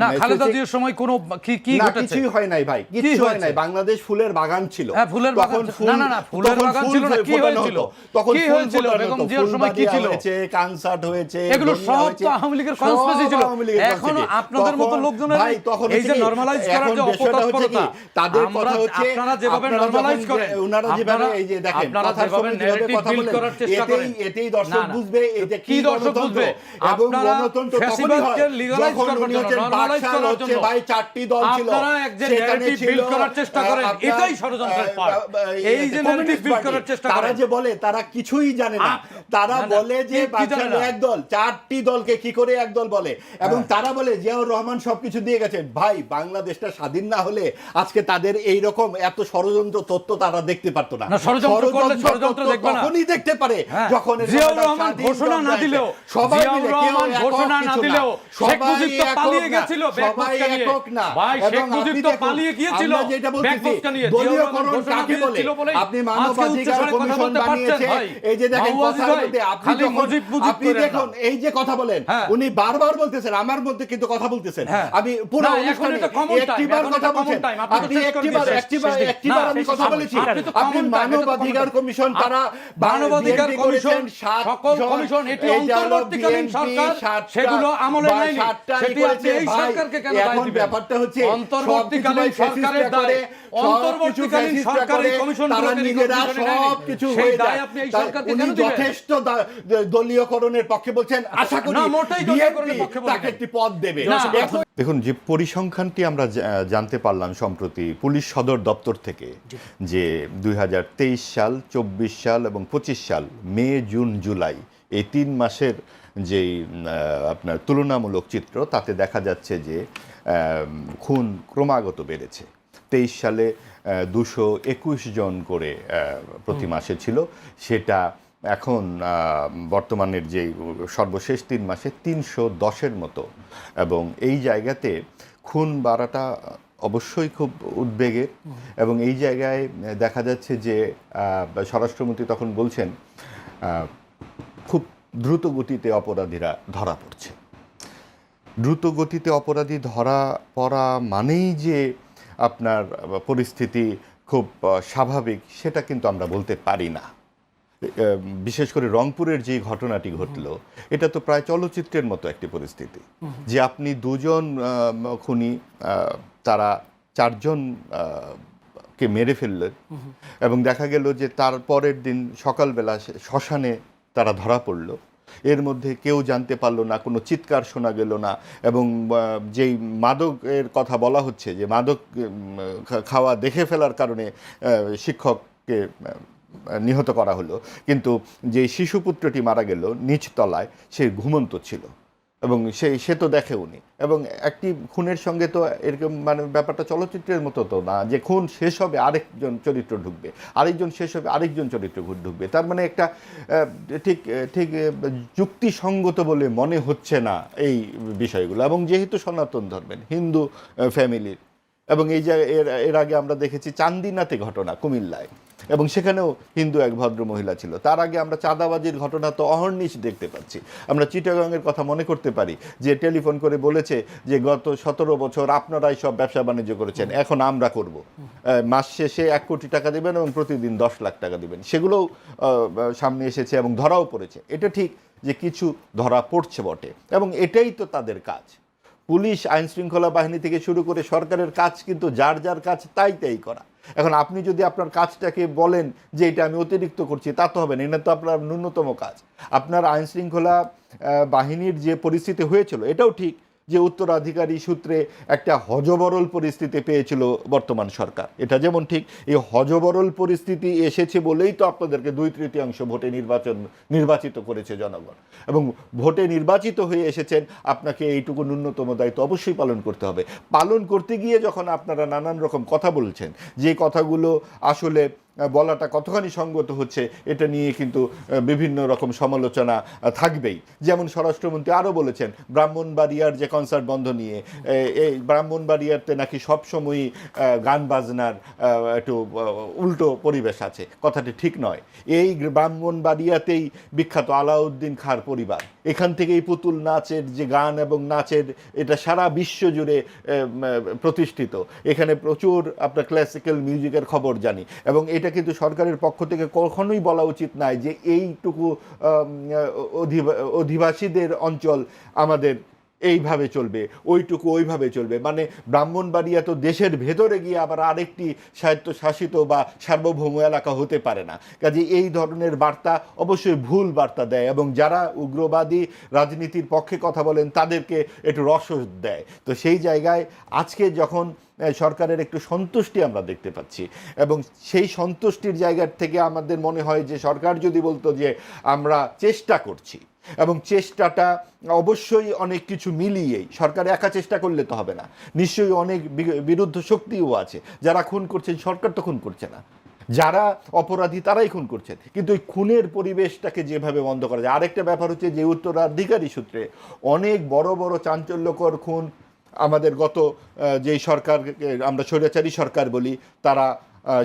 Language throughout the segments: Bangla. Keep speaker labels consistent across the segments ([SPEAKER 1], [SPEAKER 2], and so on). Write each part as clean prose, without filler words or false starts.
[SPEAKER 1] না, খালেদা জিয়ার সময় কোনো কি ঘটেছে?
[SPEAKER 2] কিছুই হয় নাই ভাই, কিছু হয় নাই। বাংলাদেশ ফুলের বাগান ছিল।
[SPEAKER 1] হ্যাঁ, ফুলের বাগান। না, ফুলের বাগান ছিল না, কি হয়েছিল?
[SPEAKER 2] তখন
[SPEAKER 1] কি হয়েছিল? বেগম জিয়ার সময় কি ছিল?
[SPEAKER 2] কনসার্ট হয়েছে,
[SPEAKER 1] এগুলো সব তো আওয়ামী লীগের কনস্পিরেসি ছিল। এখনো আপনাদের মতো লোকজনের এই যে নরমালাইজ করার যে অপতৎপরতা,
[SPEAKER 2] তাদের কথা হচ্ছে
[SPEAKER 1] আপনারা যেভাবে নরমালাইজ করেন,
[SPEAKER 2] ওনারা যেভাবে এই যে দেখেন কথা বলেন,
[SPEAKER 1] করার চেষ্টা করেন,
[SPEAKER 2] এতেই দর্শক বুঝবে এটা
[SPEAKER 1] কি দর্শক বুঝবে।
[SPEAKER 2] এবং গণতন্ত্র তখনই হয় যখন উনি হচ্ছেন বাকশাল, হচ্ছে ভাই 4টি দল ছিল,
[SPEAKER 1] আপনারা এক যে ন্যারেটিভ বিল্ড করার চেষ্টা করেন, এটাই ষড়যন্ত্রের পার্ট। এই যে ন্যারেটিভ বিল্ড করার চেষ্টা করেন,
[SPEAKER 2] তারা যে বলে তারা কিছুই জানে না। তারা বলে যে বাকশাল এক দল, 4টি দলকে কি করে এক দল বলে, এবং তারা বলে জিয়াউর রহমান সবকিছু দিয়ে গেছেন। ভাই, বাংলাদেশটা স্বাধীন না হলে আজকে তাদের এই রকম এত ষড়যন্ত্র তথ্য তারা দেখতে পারতো না।
[SPEAKER 1] ষড়যন্ত্র
[SPEAKER 2] তখনই দেখতে পারে যখন
[SPEAKER 1] জিয়াউর রহমান ঘোষণা না দিলেও,
[SPEAKER 2] সবাই মিলে, কেউ
[SPEAKER 1] ঘোষণা না দিলেও শেখ মুজিব তো পালিয়ে গেছিল
[SPEAKER 2] সবাই একক না।
[SPEAKER 1] ভাই, শেখ মুজিব তো পালিয়ে গিয়েছিল
[SPEAKER 2] যেটা বলতেছি, দলীয়করণ কাকে বলে? আপনি মানবাধিকার কমিশন বানিয়েছে, এই যে দেখেন কথার মধ্যে আপনি দেখুন, এই যে কথা বলেন, উনি বারবার বলতেছেন, আমার মধ্যে কিন্তু কথা বলতেছেন। আমি পুরো অনুষ্ঠানে একটিবার কথা বলছেন, আপনি একটিবার আমি কথা বলেছি। আপনি মানবাধিকার কমিশন, তারা
[SPEAKER 1] মানবাধিকার কমিশন, সকল কমিশন, এটি অন্তর্বর্তীকালীন সরকার, সেগুলো আমলে নেয়নি। সেটি আপনি এই সরকারকে কেন দায় দিবেন?
[SPEAKER 2] ব্যাপারটা হচ্ছে
[SPEAKER 1] অন্তর্বর্তীকালীন সরকারের দায়, অন্তর্বর্তীকালীন সরকার এই কমিশনগুলোকে
[SPEAKER 2] সবকিছু হয়ে যায়। আপনি এই সরকারকে কেন দিবেন? যথেষ্ট দলীয়করণের পক্ষে বলছেন, আশা করি বিএনপি তাকে একটি পদ দেবে। দেখুন, যে পরিসংখ্যানটি আমরা জানতে পারলাম সম্প্রতি পুলিশ সদর দপ্তর থেকে, যে 2023 সাল, 24 সাল এবং 25 সাল, মে, জুন, জুলাই, এই 3 মাসের যেই আপনার তুলনামূলক চিত্র, তাতে দেখা যাচ্ছে যে খুন ক্রমাগত বেড়েছে। 23 সালে 221 জন করে প্রতি মাসে ছিল, সেটা এখন বর্তমানের যে সর্বশেষ 3 মাসে 310-এর মতো। এবং এই জায়গাতে খুন বাড়াটা অবশ্যই খুব উদ্বেগের। এবং এই জায়গায় দেখা যাচ্ছে যে স্বরাষ্ট্রমন্ত্রী তখন বলছেন খুব দ্রুত গতিতে অপরাধীরা ধরা পড়ছে। দ্রুত গতিতে অপরাধী ধরা পড়া মানেই যে আপনার পরিস্থিতি খুব স্বাভাবিক, সেটা কিন্তু আমরা বলতে পারি না। বিশেষ করে রংপুরের যে ঘটনাটি ঘটল, এটা তো প্রায় চলচ্চিত্রের মতো একটি পরিস্থিতি, যে আপনি 2 জন খুনি, তারা 4 জনকে মেরে ফেললেন, এবং দেখা গেল যে তার পরের দিন সকালবেলা শ্মশানে তারা ধরা পড়ল। এর মধ্যে কেউ জানতে পারলো না, কোনো চিৎকার শোনা গেল না। এবং যেই মাদকের কথা বলা হচ্ছে, যে মাদক খাওয়া দেখে ফেলার কারণে শিক্ষককে নিহত করা হলো, কিন্তু যে শিশুপুত্রটি মারা গেল নিচতলায়, সে ঘুমন্ত ছিল এবং সে তো দেখেওনি। এবং একটি খুনের সঙ্গে তো এরকম মানে ব্যাপারটা চলচ্চিত্রের মতো তো না, যে খুন শেষ হবে আরেকজন চরিত্র ঢুকবে, আরেকজন শেষ হবে আরেকজন চরিত্র ঢুকবে। তার মানে একটা ঠিক যুক্তিসঙ্গত বলে মনে হচ্ছে না এই বিষয়গুলো। এবং যেহেতু সনাতন ধর্মের হিন্দু ফ্যামিলির, এবং এই যে এর আগে আমরা দেখেছি চান্দিনাতে ঘটনা, কুমিল্লায়, এবং সেখানেও হিন্দু এক ভদ্র মহিলা ছিল। তার আগে আমরা চাঁদাবাজির ঘটনা তো অহর্নিশ দেখতে পাচ্ছি। আমরা চিটাগাংয়ের কথা মনে করতে পারি, যে টেলিফোন করে বলেছে যে গত 17 বছর আপনারাই সব ব্যবসা বাণিজ্য করেছেন, এখন আমরা করব, মাস শেষে 1 কোটি টাকা দেবেন এবং প্রতিদিন 10 লাখ টাকা দেবেন। সেগুলোও সামনে এসেছে এবং ধরাও পড়েছে। এটা ঠিক যে কিছু ধরা পড়ছে বটে, এবং এটাই তো তাদের কাজ। পুলিশ, আইন শৃঙ্খলা বাহিনী থেকে শুরু করে সরকারের কাজ কিন্তু যার যার কাজ তাই করা। এখন আপনি যদি আপনার কাজটাকে বলেন যে এটা আমি অতিরিক্ত করছি, তা তো হবে না। এটা তো আপনার ন্যূনতম কাজ। আপনার আইন শৃঙ্খলা বাহিনীর যে পরিস্থিতি হয়েছিল, এটাও ঠিক যে উত্তরাধিকারী সূত্রে একটা হযবরল পরিস্থিতি পেয়েছিল বর্তমান সরকার, এটা যেমন ঠিক। এই হযবরল পরিস্থিতি এসেছে বলেই তো আপনাদেরকে 2/3 ভোটে নির্বাচিত করেছে জনগণ, এবং ভোটে নির্বাচিত হয়ে এসেছেন। আপনাকে এইটুকু ন্যূনতম দায়িত্ব অবশ্যই পালন করতে হবে। পালন করতে গিয়ে যখন আপনারা নানান রকম কথা বলছেন, যে কথাগুলো আসলে বলাটা কতখানি সঙ্গত হচ্ছে এটা নিয়ে কিন্তু বিভিন্ন রকম সমালোচনা থাকবেই। যেমন স্বরাষ্ট্রমন্ত্রী আরও বলেছেন ব্রাহ্মণবাড়িয়ার যে কনসার্ট বন্ধ নিয়ে, এই ব্রাহ্মণবাড়িয়াতে নাকি সবসময়ই গান বাজনার একটু উল্টো পরিবেশ আছে, কথাটি ঠিক নয়। এই ব্রাহ্মণবাড়িয়াতেই বিখ্যাত আলাউদ্দিন খাঁর পরিবার, এখান থেকে এই পুতুল নাচের যে গান এবং নাচের এটা সারা বিশ্ব জুড়ে প্রতিষ্ঠিত। এখানে প্রচুর আপনার ক্লাসিক্যাল মিউজিকের খবর জানি, এবং এটা কিন্তু সরকারের পক্ষ থেকে কখনোই বলা উচিত নয় যে এইটুকু অধিবাসীদের অঞ্চল আমাদের এইভাবে চলবে, ওইটুকু ওইভাবে চলবে। মানে ব্রাহ্মণবাড়িয়া তো দেশের ভেতরে গিয়ে আবার আরেকটি স্বায়ত্তশাসিত বা সার্বভৌম এলাকা হতে পারে না। কাজে এই ধরনের বার্তা অবশ্যই ভুল বার্তা দেয়, এবং যারা উগ্রবাদী রাজনীতির পক্ষে কথা বলেন তাদেরকে একটু রসদ দেয়। তো সেই জায়গায় আজকে যখন সরকারের একটু সন্তুষ্টি আমরা দেখতে পাচ্ছি, এবং সেই সন্তুষ্টির জায়গা থেকে আমাদের মনে হয় যে সরকার যদি বলতো যে আমরা চেষ্টা করছি, এবং চেষ্টাটা অবশ্যই অনেক কিছু মিলিয়েই, সরকার একা চেষ্টা করলে তো হবে না, নিশ্চয়ই অনেক বিরুদ্ধ শক্তিও আছে। যারা খুন করছেন সরকার তো খুন করছে না, যারা অপরাধী তারাই খুন করছেন, কিন্তু এই খুনের পরিবেশটাকে যেভাবে বন্ধ করা যায়। আরেকটা ব্যাপার হচ্ছে যে উত্তরাধিকারী সূত্রে অনেক বড় বড় চাঞ্চল্যকর খুন আমাদের গত যেই সরকার আমরা স্বৈরাচারী সরকার বলি তারা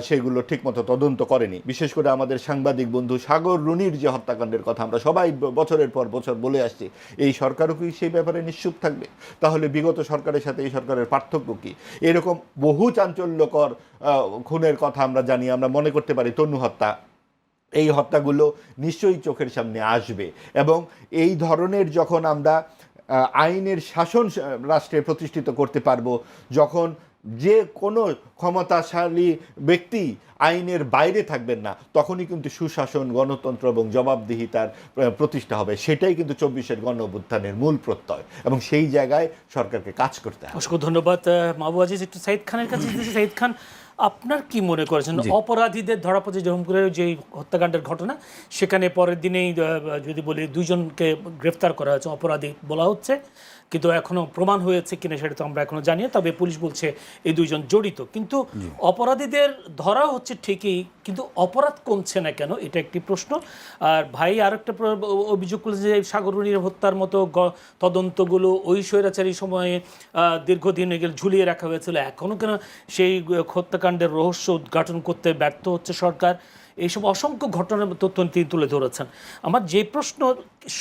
[SPEAKER 2] সেগুলো ঠিকমতো তদন্ত করেনি। বিশেষ করে আমাদের সাংবাদিক বন্ধু সাগর রুনির যে হত্যাকাণ্ডের কথা আমরা সবাই বছরের পর বছর বলে আসছি, এই সরকারও কি সেই ব্যাপারে নিশ্চুপ থাকবে? তাহলে বিগত সরকারের সাথে এই সরকারের পার্থক্য কী? এরকম বহু চাঞ্চল্যকর খুনের কথা আমরা জানি। আমরা মনে করতে পারি তনু হত্যা, এই হত্যাগুলো নিশ্চয়ই চোখের সামনে আসবে, এবং এই ধরনের যখন আমরা আইনের শাসন রাষ্ট্রে প্রতিষ্ঠিত করতে পারবো, যখন যে কোনো ক্ষমতাশালী ব্যক্তি আইনের বাইরে থাকবেন না, তখনই কিন্তু সুশাসন, গণতন্ত্র এবং জবাবদিহিতার প্রতিষ্ঠা হবে। সেটাই কিন্তু 24-এর গণ অভ্যুত্থানের মূল প্রত্যয়, এবং সেই জায়গায় সরকারকে কাজ করতে হবে।
[SPEAKER 3] অসংখ্য ধন্যবাদ মাহবুব আজিজ। একটু সাইদ খানের কাছে যেতে। সাইদ খান, আপনার কি মনে করেছেন অপরাধীদের ধরা পড়ে জহমপুরের যে হত্যাকাণ্ডের ঘটনা, সেখানে পরের দিনেই যদি বলি 2 জনকে গ্রেফতার করা হয়েছে, অপরাধী বলা হচ্ছে, কিন্তু এখনো প্রমাণ হয়েছে কিনা সেটা তো আমরা এখনো জানি না। তবে পুলিশ বলছে এই 2 জন জড়িত, কিন্তু অপরাধীদের ধরা হচ্ছে ঠিকই, কিন্তু অপরাধ কমছে না কেন, এটা একটি প্রশ্ন। আর ভাই আরেকটা অভিযোগ করেছে যে সাগররুনির হত্যার মতো তদন্তগুলো ওই স্বৈরাচারী সময়ে দীর্ঘদিন ঝুলিয়ে রাখা হয়েছিল, এখনও কেন সেই হত্যাকাণ্ডের রহস্য উদ্ঘাটন করতে ব্যর্থ হচ্ছে সরকার? এইসব অসংখ্য ঘটনার তথ্য তিনি তুলে ধরেছেন। আমার যে প্রশ্ন,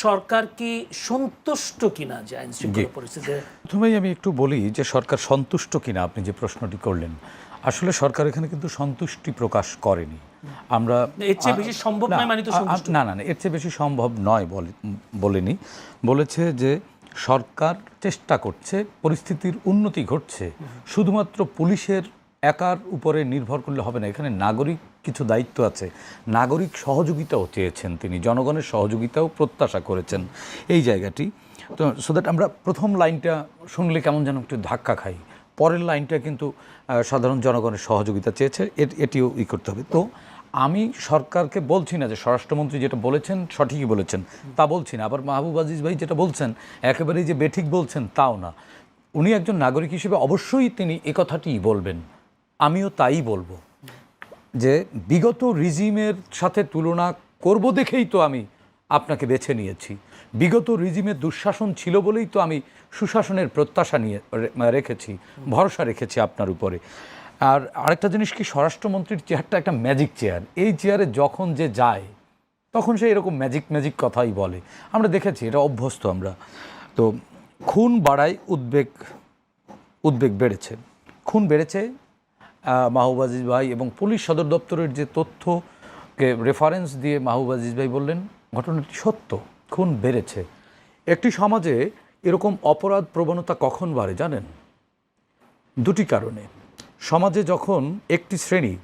[SPEAKER 3] সরকার কি সন্তুষ্ট কিনা যে আইন শৃঙ্খলা পরিস্থিতিতে?
[SPEAKER 1] প্রথমেই আমি একটু বলি যে সরকার সন্তুষ্ট কিনা আপনি যে প্রশ্নটি করলেন, আসলে সরকার এখানে কিন্তু সন্তুষ্টি প্রকাশ করেনি। আমরা
[SPEAKER 3] এর চেয়ে বেশি সম্ভব নয় মানে তো সন্তুষ্ট
[SPEAKER 1] না, এর চেয়ে বেশি সম্ভব নয় বলেনি, বলেছে যে সরকার চেষ্টা করছে, পরিস্থিতির উন্নতি ঘটছে, শুধুমাত্র পুলিশের একার উপরে নির্ভর করলে হবে না, এখানে নাগরিক কিছু দায়িত্ব আছে, নাগরিক সহযোগিতাও চেয়েছেন তিনি, জনগণের সহযোগিতাও প্রত্যাশা করেছেন এই জায়গাটি। তো সো দ্যাট আমরা প্রথম লাইনটা শুনলে কেমন যেন একটু ধাক্কা খাই, পরের লাইনটা কিন্তু সাধারণ জনগণের সহযোগিতা চেয়েছে, এটিও করতে হবে। তো আমি সরকারকে বলছি না যে স্বরাষ্ট্রমন্ত্রী যেটা বলেছেন সঠিকই বলেছেন, তা বলছি না, আবার মাহবুব আজিজ ভাই যেটা বলছেন একেবারেই যে বেঠিক বলছেন তাও না। উনি একজন নাগরিক হিসেবে অবশ্যই তিনি এ কথাটিই বলবেন, আমিও তাই বলবো যে বিগত রিজিমের সাথে তুলনা করব দেখেই তো আমি আপনাকে বেছে নিয়েছি, বিগত রিজিমের দুঃশাসন ছিল বলেই তো আমি সুশাসনের প্রত্যাশা নিয়ে রেখেছি, ভরসা রেখেছি আপনার উপরে। আর আরেকটা জিনিস কি, স্বরাষ্ট্রমন্ত্রীর চেয়ারটা একটা ম্যাজিক চেয়ার, এই চেয়ারে যখন যে যায় তখন সে এরকম ম্যাজিক কথাই বলে, আমরা দেখেছি, এটা অভ্যস্ত আমরা। তো খুন বাড়ায় উদ্বেগ বেড়েছে, খুন বেড়েছে। মাহবুব আজিজ ভাই এবং পুলিশ সদর দপ্তরের যে তথ্যকে রেফারেন্স দিয়ে মাহবুব আজিজ ভাই বললেন ঘটনাটি সত্য, খুন বেড়েছে। একটি সমাজে এরকম অপরাধ প্রবণতা কখন বাড়ে জানেন? 2টি কারণে। সমাজে যখন একটি শ্রেণী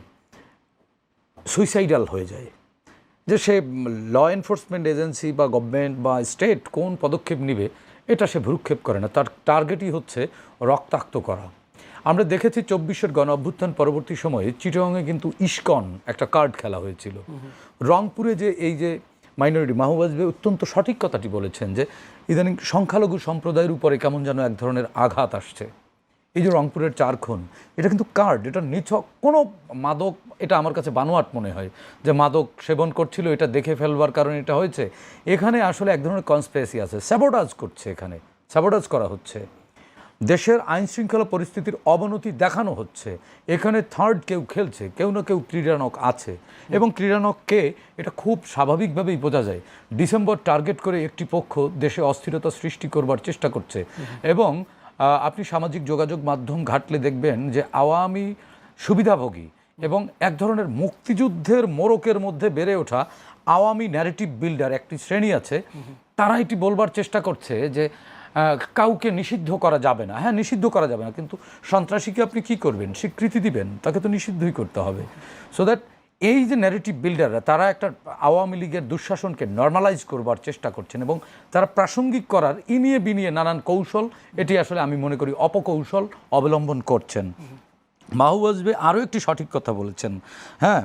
[SPEAKER 1] সুইসাইডাল হয়ে যায়, যে সে ল এনফোর্সমেন্ট এজেন্সি বা গভর্নমেন্ট বা স্টেট কোন পদক্ষেপ নেবে এটা সে ভ্রুক্ষেপ করে না, তার টার্গেটই হচ্ছে রক্তাক্ত করা। আমরা দেখেছি 24-এর গণ অভ্যুত্থান পরবর্তী সময়ে চিটাগংয়ে কিন্তু ইস্কন একটা কার্ড খেলা হয়েছিল। রংপুরে যে এই যে মাইনরিটি, মাহবুব আজিজ ভাই অত্যন্ত সঠিক কথাটি বলেছেন যে ইদানিং সংখ্যালঘু সম্প্রদায়ের উপরে কেমন যেন এক ধরনের আঘাত আসছে, এই যে রংপুরের 4 খুন, এটা কিন্তু কার্ড, এটা নিছক কোনো মাদক, এটা আমার কাছে বানোয়াট মনে হয় যে মাদক সেবন করছিল এটা দেখে ফেলবার কারণে এটা হয়েছে। এখানে আসলে এক ধরনের কনস্পিরেসি আছে, স্যাবোটাজ করছে, এখানে স্যাবোটাজ করা হচ্ছে, দেশের আইন শৃঙ্খলা পরিস্থিতির অবনতি দেখানো হচ্ছে। এখানে থার্ড কেউ খেলছে, কেউ না কেউ ক্রীড়ানক আছে, এবং ক্রীড়ানককে এটা খুব স্বাভাবিকভাবেই বোঝা যায়। ডিসেম্বর টার্গেট করে একটি পক্ষ দেশে অস্থিরতা সৃষ্টি করবার চেষ্টা করছে, এবং আপনি সামাজিক যোগাযোগ মাধ্যম ঘাটলে দেখবেন যে আওয়ামী সুবিধাভোগী এবং এক ধরনের মুক্তিযুদ্ধের মোড়কের মধ্যে বেড়ে ওঠা আওয়ামী ন্যারেটিভ বিল্ডার একটি শ্রেণী আছে, তারা এটি বলবার চেষ্টা করছে যে কাউকে নিষিদ্ধ করা যাবে না। হ্যাঁ, নিষিদ্ধ করা যাবে না, কিন্তু সন্ত্রাসীকে আপনি কি করবেন? স্বীকৃতি দিবেন? তাকে তো নিষিদ্ধই করতে হবে। সো দ্যাট এই যে ন্যারেটিভ বিল্ডাররা, তারা একটা আওয়ামী লীগের দুঃশাসনকে নর্মালাইজ করবার চেষ্টা করছেন, এবং তারা প্রাসঙ্গিক করার ইনিয়ে বিনিয়ে নানান কৌশল, এটি আসলে আমি মনে করি অপকৌশল অবলম্বন করছেন। মাহবুব আজিজ আরও একটি সঠিক কথা বলেছেন, হ্যাঁ,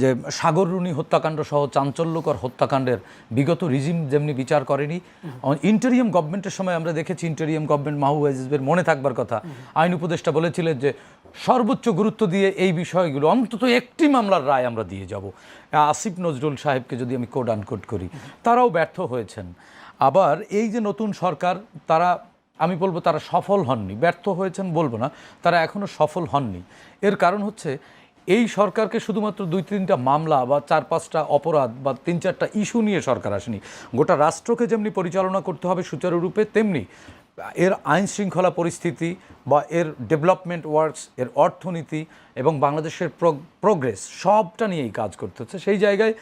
[SPEAKER 1] যে সাগররুনি হত্যাকাণ্ড সহ চাঞ্চল্যকর হত্যাকাণ্ডের বিগত রিজিম যেমনি বিচার করেনি, ইন্টারিয়াম গভর্নমেন্টের সময় আমরা দেখেছি, ইন্টারিয়াম গভর্নমেন্ট মাহবুব আজিজের মনে থাকবার কথা, আইন উপদেষ্টা বলেছিলেন যে সর্বোচ্চ গুরুত্ব দিয়ে এই বিষয়গুলো, অন্তত একটি মামলার রায় আমরা দিয়ে যাব। আসিফ নজরুল সাহেবকে যদি আমি কোড আনকোড করি, তারাও ব্যর্থ হয়েছেন। আবার এই যে নতুন সরকার, তারা, আমি বলবো তারা সফল হননি, ব্যর্থ হয়েছেন বলবো না, তারা এখনও সফল হননি। এর কারণ হচ্ছে এই সরকারকে শুধুমাত্র 2-3টা মামলা বা 4-5টা অপরাধ বা 3-4টা ইস্যু নিয়ে সরকার আসেনি। গোটা রাষ্ট্রকে যেমনি পরিচালনা করতে হবে সুচারুরূপে, তেমনি এর আইন শৃঙ্খলা পরিস্থিতি বা এর ডেভেলপমেন্ট ওয়ার্কস, এর অর্থনীতি এবং বাংলাদেশের প্রোগ্রেস, সবটা নিয়েই কাজ করতে হচ্ছে। সেই জায়গায়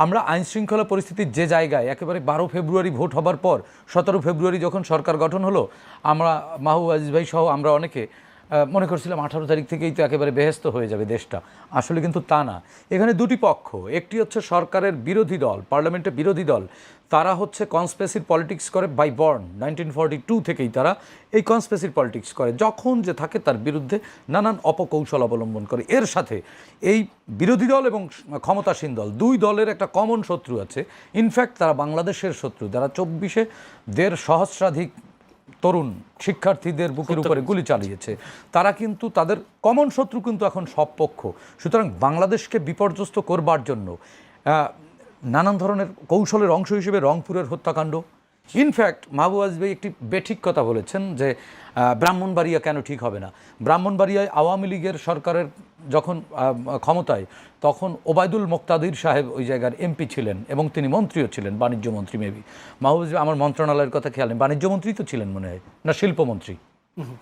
[SPEAKER 1] আমরা আইন শৃঙ্খলা পরিস্থিতির যে জায়গায় একেবারে 12 ফেব্রুয়ারি ভোট হবার পর 17 ফেব্রুয়ারি যখন সরকার গঠন হলো, আমরা মাহবুব আজিজ ভাই সহ আমরা অনেকে মনে করছিলাম 18 তারিখ থেকেই তো একেবারে বেহেস্ত হয়ে যাবে দেশটা। আসলে কিন্তু তা না। এখানে দুটি পক্ষ, একটি হচ্ছে সরকারের বিরোধী দল, পার্লামেন্টের বিরোধী দল, তারা হচ্ছে কনস্পিরেসির পলিটিক্স করে বাই বর্ন, 1942 থেকেই তারা এই কনস্পিরেসির পলিটিক্স করে, যখন যে থাকে তার বিরুদ্ধে নানান অপকৌশল অবলম্বন করে। এর সাথে এই বিরোধী দল এবং ক্ষমতাসীন দল, দুই দলের একটা কমন শত্রু আছে। ইনফ্যাক্ট তারা বাংলাদেশের শত্রু, যারা 24-এ 1.5 সহস্রাধিক তরুণ শিক্ষার্থীদের বুকের উপরে গুলি চালিয়েছে, তারা কিন্তু তাদের কমন শত্রু কিন্তু এখন সব পক্ষ। সুতরাং বাংলাদেশকে বিপর্যস্ত করবার জন্য নানান ধরনের কৌশলের অংশ হিসেবে রংপুরের হত্যাকাণ্ড। ইনফ্যাক্ট মাহবুব আজিজ ভাই একটি বেঠিক কথা বলেছেন যে ব্রাহ্মণবাড়িয়া কেন ঠিক হবে না। ব্রাহ্মণবাড়িয়ায় আওয়ামী লীগের সরকারের যখন ক্ষমতায়, তখন ওবায়দুল মোক্তাদির সাহেব ওই জায়গার এমপি ছিলেন এবং তিনি মন্ত্রীও ছিলেন, বাণিজ্য মন্ত্রী মেবি। মাহবুব আজিজ, আমার মন্ত্রণালয়ের কথা খেয়াল নেই, বাণিজ্য মন্ত্রী তো ছিলেন মনে হয়, না শিল্পমন্ত্রী,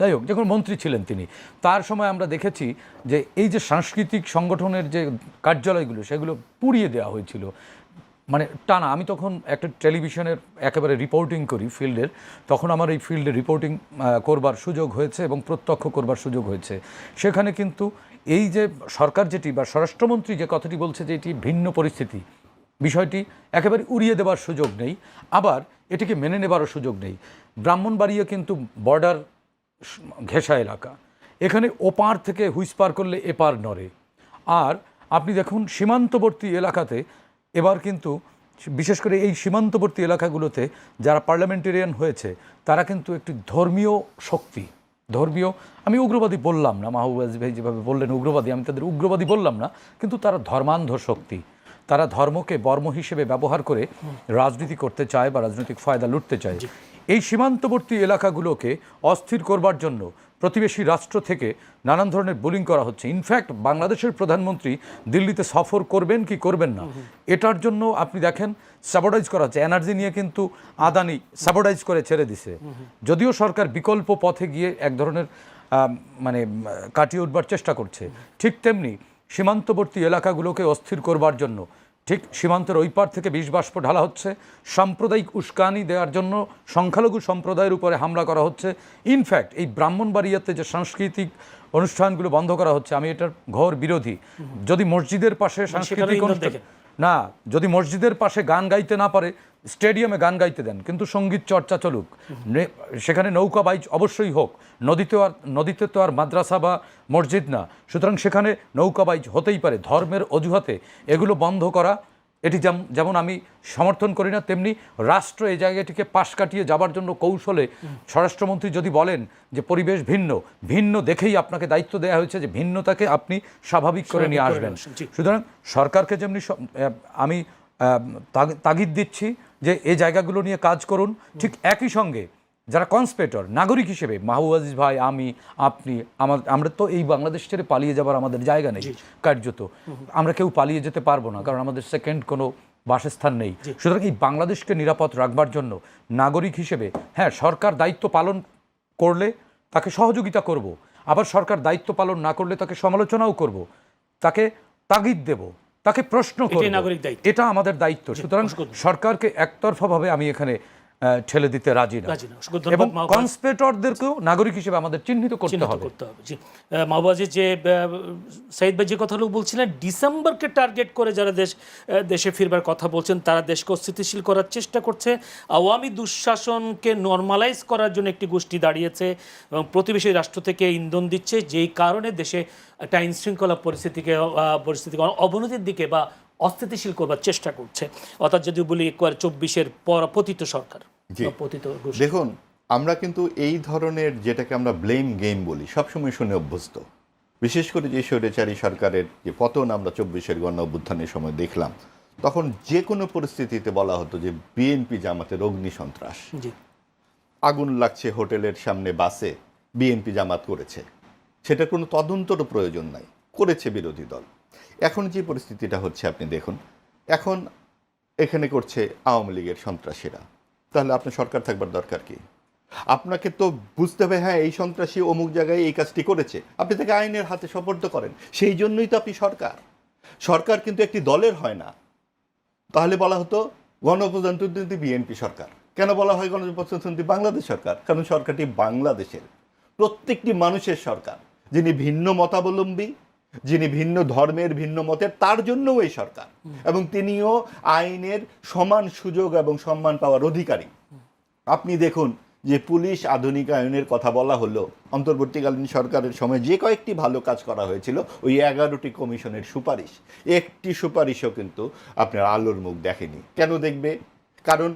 [SPEAKER 1] যাই হোক, যখন মন্ত্রী ছিলেন তিনি, তার সময় আমরা দেখেছি যে এই যে সাংস্কৃতিক সংগঠনের যে কার্যালয়গুলো, সেগুলো পুড়িয়ে দেওয়া হয়েছিল, মানে টানা। আমি তখন একটা টেলিভিশনের একেবারে রিপোর্টিং করি ফিল্ডের, তখন আমার এই ফিল্ডে রিপোর্টিং করবার সুযোগ হয়েছে এবং প্রত্যক্ষ করবার সুযোগ হয়েছে। সেখানে কিন্তু এই যে সরকার যেটি বা স্বরাষ্ট্রমন্ত্রী যে কথাটি বলছে যে এটি ভিন্ন পরিস্থিতি, বিষয়টি একেবারে উড়িয়ে দেবার সুযোগ নেই, আবার এটিকে মেনে নেবারও সুযোগ নেই। ব্রাহ্মণবাড়িয়া কিন্তু বর্ডার ঘেঁষা এলাকা, এখানে ওপার থেকে হুইসপার করলে এপার নড়ে। আর আপনি দেখুন সীমান্তবর্তী এলাকাতে এবার কিন্তু, বিশেষ করে এই সীমান্তবর্তী এলাকাগুলোতে যারা পার্লামেন্টেরিয়ান হয়েছে, তারা কিন্তু একটি ধর্মীয় শক্তি, ধর্মীয়, আমি উগ্রবাদী বললাম না, মাহবুব আজিজ ভাই যেভাবে বললেন উগ্রবাদী, আমি তাদের উগ্রবাদী বললাম না, কিন্তু তারা ধর্মান্ধ শক্তি। তারা ধর্মকে বর্ম হিসেবে ব্যবহার করে রাজনীতি করতে চায় বা রাজনৈতিক ফায়দা লুটতে চায়। এই সীমান্তবর্তী এলাকাগুলোকে অস্থির করবার জন্য প্রতিবেশী রাষ্ট্র থেকে নানান ধরনের বুলিং করা হচ্ছে। ইনফ্যাক্ট বাংলাদেশের প্রধানমন্ত্রী দিল্লিতে সফর করবেন কি করবেন না, এটার জন্য আপনি দেখেন স্যাবোটাইজ করা হচ্ছে। এনার্জি নিয়ে কিন্তু আদানি স্যাবোটাইজ করে ছেড়ে দিছে, যদিও সরকার বিকল্প পথে গিয়ে এক ধরনের মানে কাটিয়ে উঠবার চেষ্টা করছে। ঠিক তেমনি সীমান্তবর্তী এলাকাগুলোকে অস্থির করবার জন্য ঠিক সীমান্তের ওই পার থেকে বিষ বাষ্প ঢালা হচ্ছে, সাম্প্রদায়িক উস্কানি দেওয়ার জন্য সংখ্যালঘু সম্প্রদায়ের উপরে হামলা করা হচ্ছে। ইনফ্যাক্ট এই ব্রাহ্মণবাড়িয়াতে যে সাংস্কৃতিক অনুষ্ঠানগুলো বন্ধ করা হচ্ছে, আমি এটার ঘোর বিরোধী। যদি মসজিদের পাশে সাংস্কৃতিক অনুষ্ঠান না, যদি মসজিদের পাশে গান গাইতে না পারে, স্টেডিয়ামে গান গাইতে দেন, কিন্তু সঙ্গীত চর্চা চলুক। সেখানে নৌকা বাইচ অবশ্যই হোক, নদীতে তো আর মাদ্রাসা বা মসজিদ না, সুতরাং সেখানে নৌকা বাইচ হতেই পারে। ধর্মের অজুহাতে এগুলো বন্ধ করা এটি যেমন আমি সমর্থন করি না, তেমনি রাষ্ট্র এই জায়গাটিকে পাশ কাটিয়ে যাবার জন্য কৌশলে স্বরাষ্ট্রমন্ত্রী যদি বলেন যে পরিবেশ ভিন্ন ভিন্ন দেখেই আপনাকে দায়িত্ব দেওয়া হয়েছে যে ভিন্নতাকে আপনি স্বাভাবিক করে নিয়ে আসবেন। সুতরাং সরকারকে যেমনি আমি তাগিদ দিচ্ছি যে এই জায়গাগুলো নিয়ে কাজ করুন, ঠিক একই সঙ্গে যারা কনস্পেটর নাগরিক হিসেবে মাহবুব আজিজ ভাই, আমি, আপনি, আমরা তো এই বাংলাদেশ ছেড়ে পালিয়ে যাবার আমাদের জায়গা নেই, কার্যত আমরা কেউ পালিয়ে যেতে পারবো না, কারণ আমাদের সেকেন্ড কোনো বাসস্থান নেই। সুতরাং এই বাংলাদেশকে নিরাপদ রাখবার জন্য নাগরিক হিসেবে হ্যাঁ, সরকার দায়িত্ব পালন করলে তাকে সহযোগিতা করব, আবার সরকার দায়িত্ব পালন না করলে তাকে সমালোচনাও করব, তাকে তাগিদ দেব, তাকে প্রশ্ন করব, এটা আমাদের দায়িত্ব। সুতরাং সরকারকে একতরফাভাবে আমি এখানে ঠেলে দিতে রাজি না, এবং কনস্পেটরদেরকেও নাগরিক হিসেবে আমাদের চিহ্নিত করতে হবে।
[SPEAKER 3] মাহবুব আজিজ, যে সাইদ ভাই যে কথাগুলো বলছিলেন, ডিসেম্বরকে টার্গেট করে যারা দেশে ফিরবার কথা বলছেন তারা দেশকে স্থিতিশীল করার চেষ্টা করছে, আওয়ামী দুঃশাসনকে নর্মালাইজ করার জন্য একটি গোষ্ঠী দাঁড়িয়েছে এবং প্রতিবেশী রাষ্ট্র থেকে ইন্ধন দিচ্ছে, যেই কারণে দেশে একটা আইনশৃঙ্খলা পরিস্থিতিকে অবনতির দিকে বা অস্থিতিশীল করবার চেষ্টা করছে। অর্থাৎ যদি বলি 24-এর পতিত সরকার,
[SPEAKER 2] দেখুন আমরা কিন্তু এই ধরনের যেটাকে আমরা ব্লেম গেম বলি সবসময় শুনে অভ্যস্ত, বিশেষ করে যে স্বৈরাচারী সরকারের যে পতন আমরা 24-এর গণ অভ্যুত্থানের সময় দেখলাম, তখন যে কোনো পরিস্থিতিতে বলা হতো যে বিএনপি জামাতের অগ্নি সন্ত্রাস, আগুন লাগছে হোটেলের সামনে বাসে, বিএনপি জামাত করেছে, সেটার কোনো তদন্তরও প্রয়োজন নাই, করেছে বিরোধী দল। এখন যে পরিস্থিতিটা হচ্ছে আপনি দেখুন, এখন এখানে করছে আওয়ামী লীগের সন্ত্রাসীরা, তাহলে আপনার সরকার থাকবার দরকার কি? আপনাকে তো বুঝতে হবে হ্যাঁ এই সন্ত্রাসী অমুক জায়গায় এই কাজটি করেছে, আপনি তাকে আইনের হাতে সোপর্দ করেন, সেই জন্যই তো আপনি সরকার কিন্তু একটি দলের হয় না। তাহলে বলা হতো গণপ্রজাতন্ত্রী বিএনপি সরকার, কেন বলা হয় গণপ্রজাতন্ত্রী বাংলাদেশ সরকার? কারণ সরকারটি বাংলাদেশের প্রত্যেকটি মানুষের সরকার, যিনি ভিন্ন মতাবলম্বী, যিনি ভিন্ন ধর্মের ভিন্ন মতের, তার জন্যও এই সরকার, এবং তিনিও আইনের সমান সুযোগ এবং সম্মান পাওয়ার অধিকারী। আপনি দেখুন যে পুলিশ আধুনিকায়নের কথা বলা হলো, অন্তর্বর্তীকালীন সরকারের সময় যে কয়েকটি ভালো কাজ করা হয়েছিল, ওই 11টি কমিশনের সুপারিশ, একটি সুপারিশও কিন্তু আপনার আলোর মুখ দেখেনি। কেন দেখবে? কারণ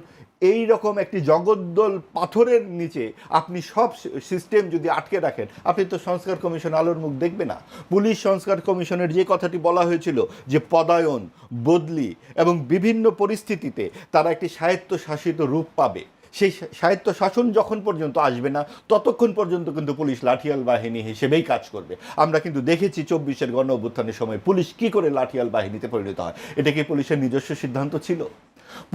[SPEAKER 2] এই রকম একটি জগদ্দল পাথরের নিচে আপনি সব সিস্টেম যদি আটকে রাখেন, আপনি তো সংস্কার কমিশন আলোর মুখ দেখবে না। পুলিশ সংস্কার কমিশনের যে কথাটি বলা হয়েছিল যে পদায়ন, বদলি এবং বিভিন্ন পরিস্থিতিতে তারা একটি স্বায়ত্তশাসিত রূপ পাবে, সেই স্বায়ত্ত শাসন যখন পর্যন্ত আসবে না ততক্ষণ পর্যন্ত কিন্তু পুলিশ লাঠিয়াল বাহিনী হিসেবেই কাজ করবে। আমরা কিন্তু দেখেছি 24-এর গণ অভ্যুত্থানের সময় পুলিশ কি করে লাঠিয়াল বাহিনীতে পরিণত হয়। এটা কি পুলিশের নিজস্ব সিদ্ধান্ত ছিল?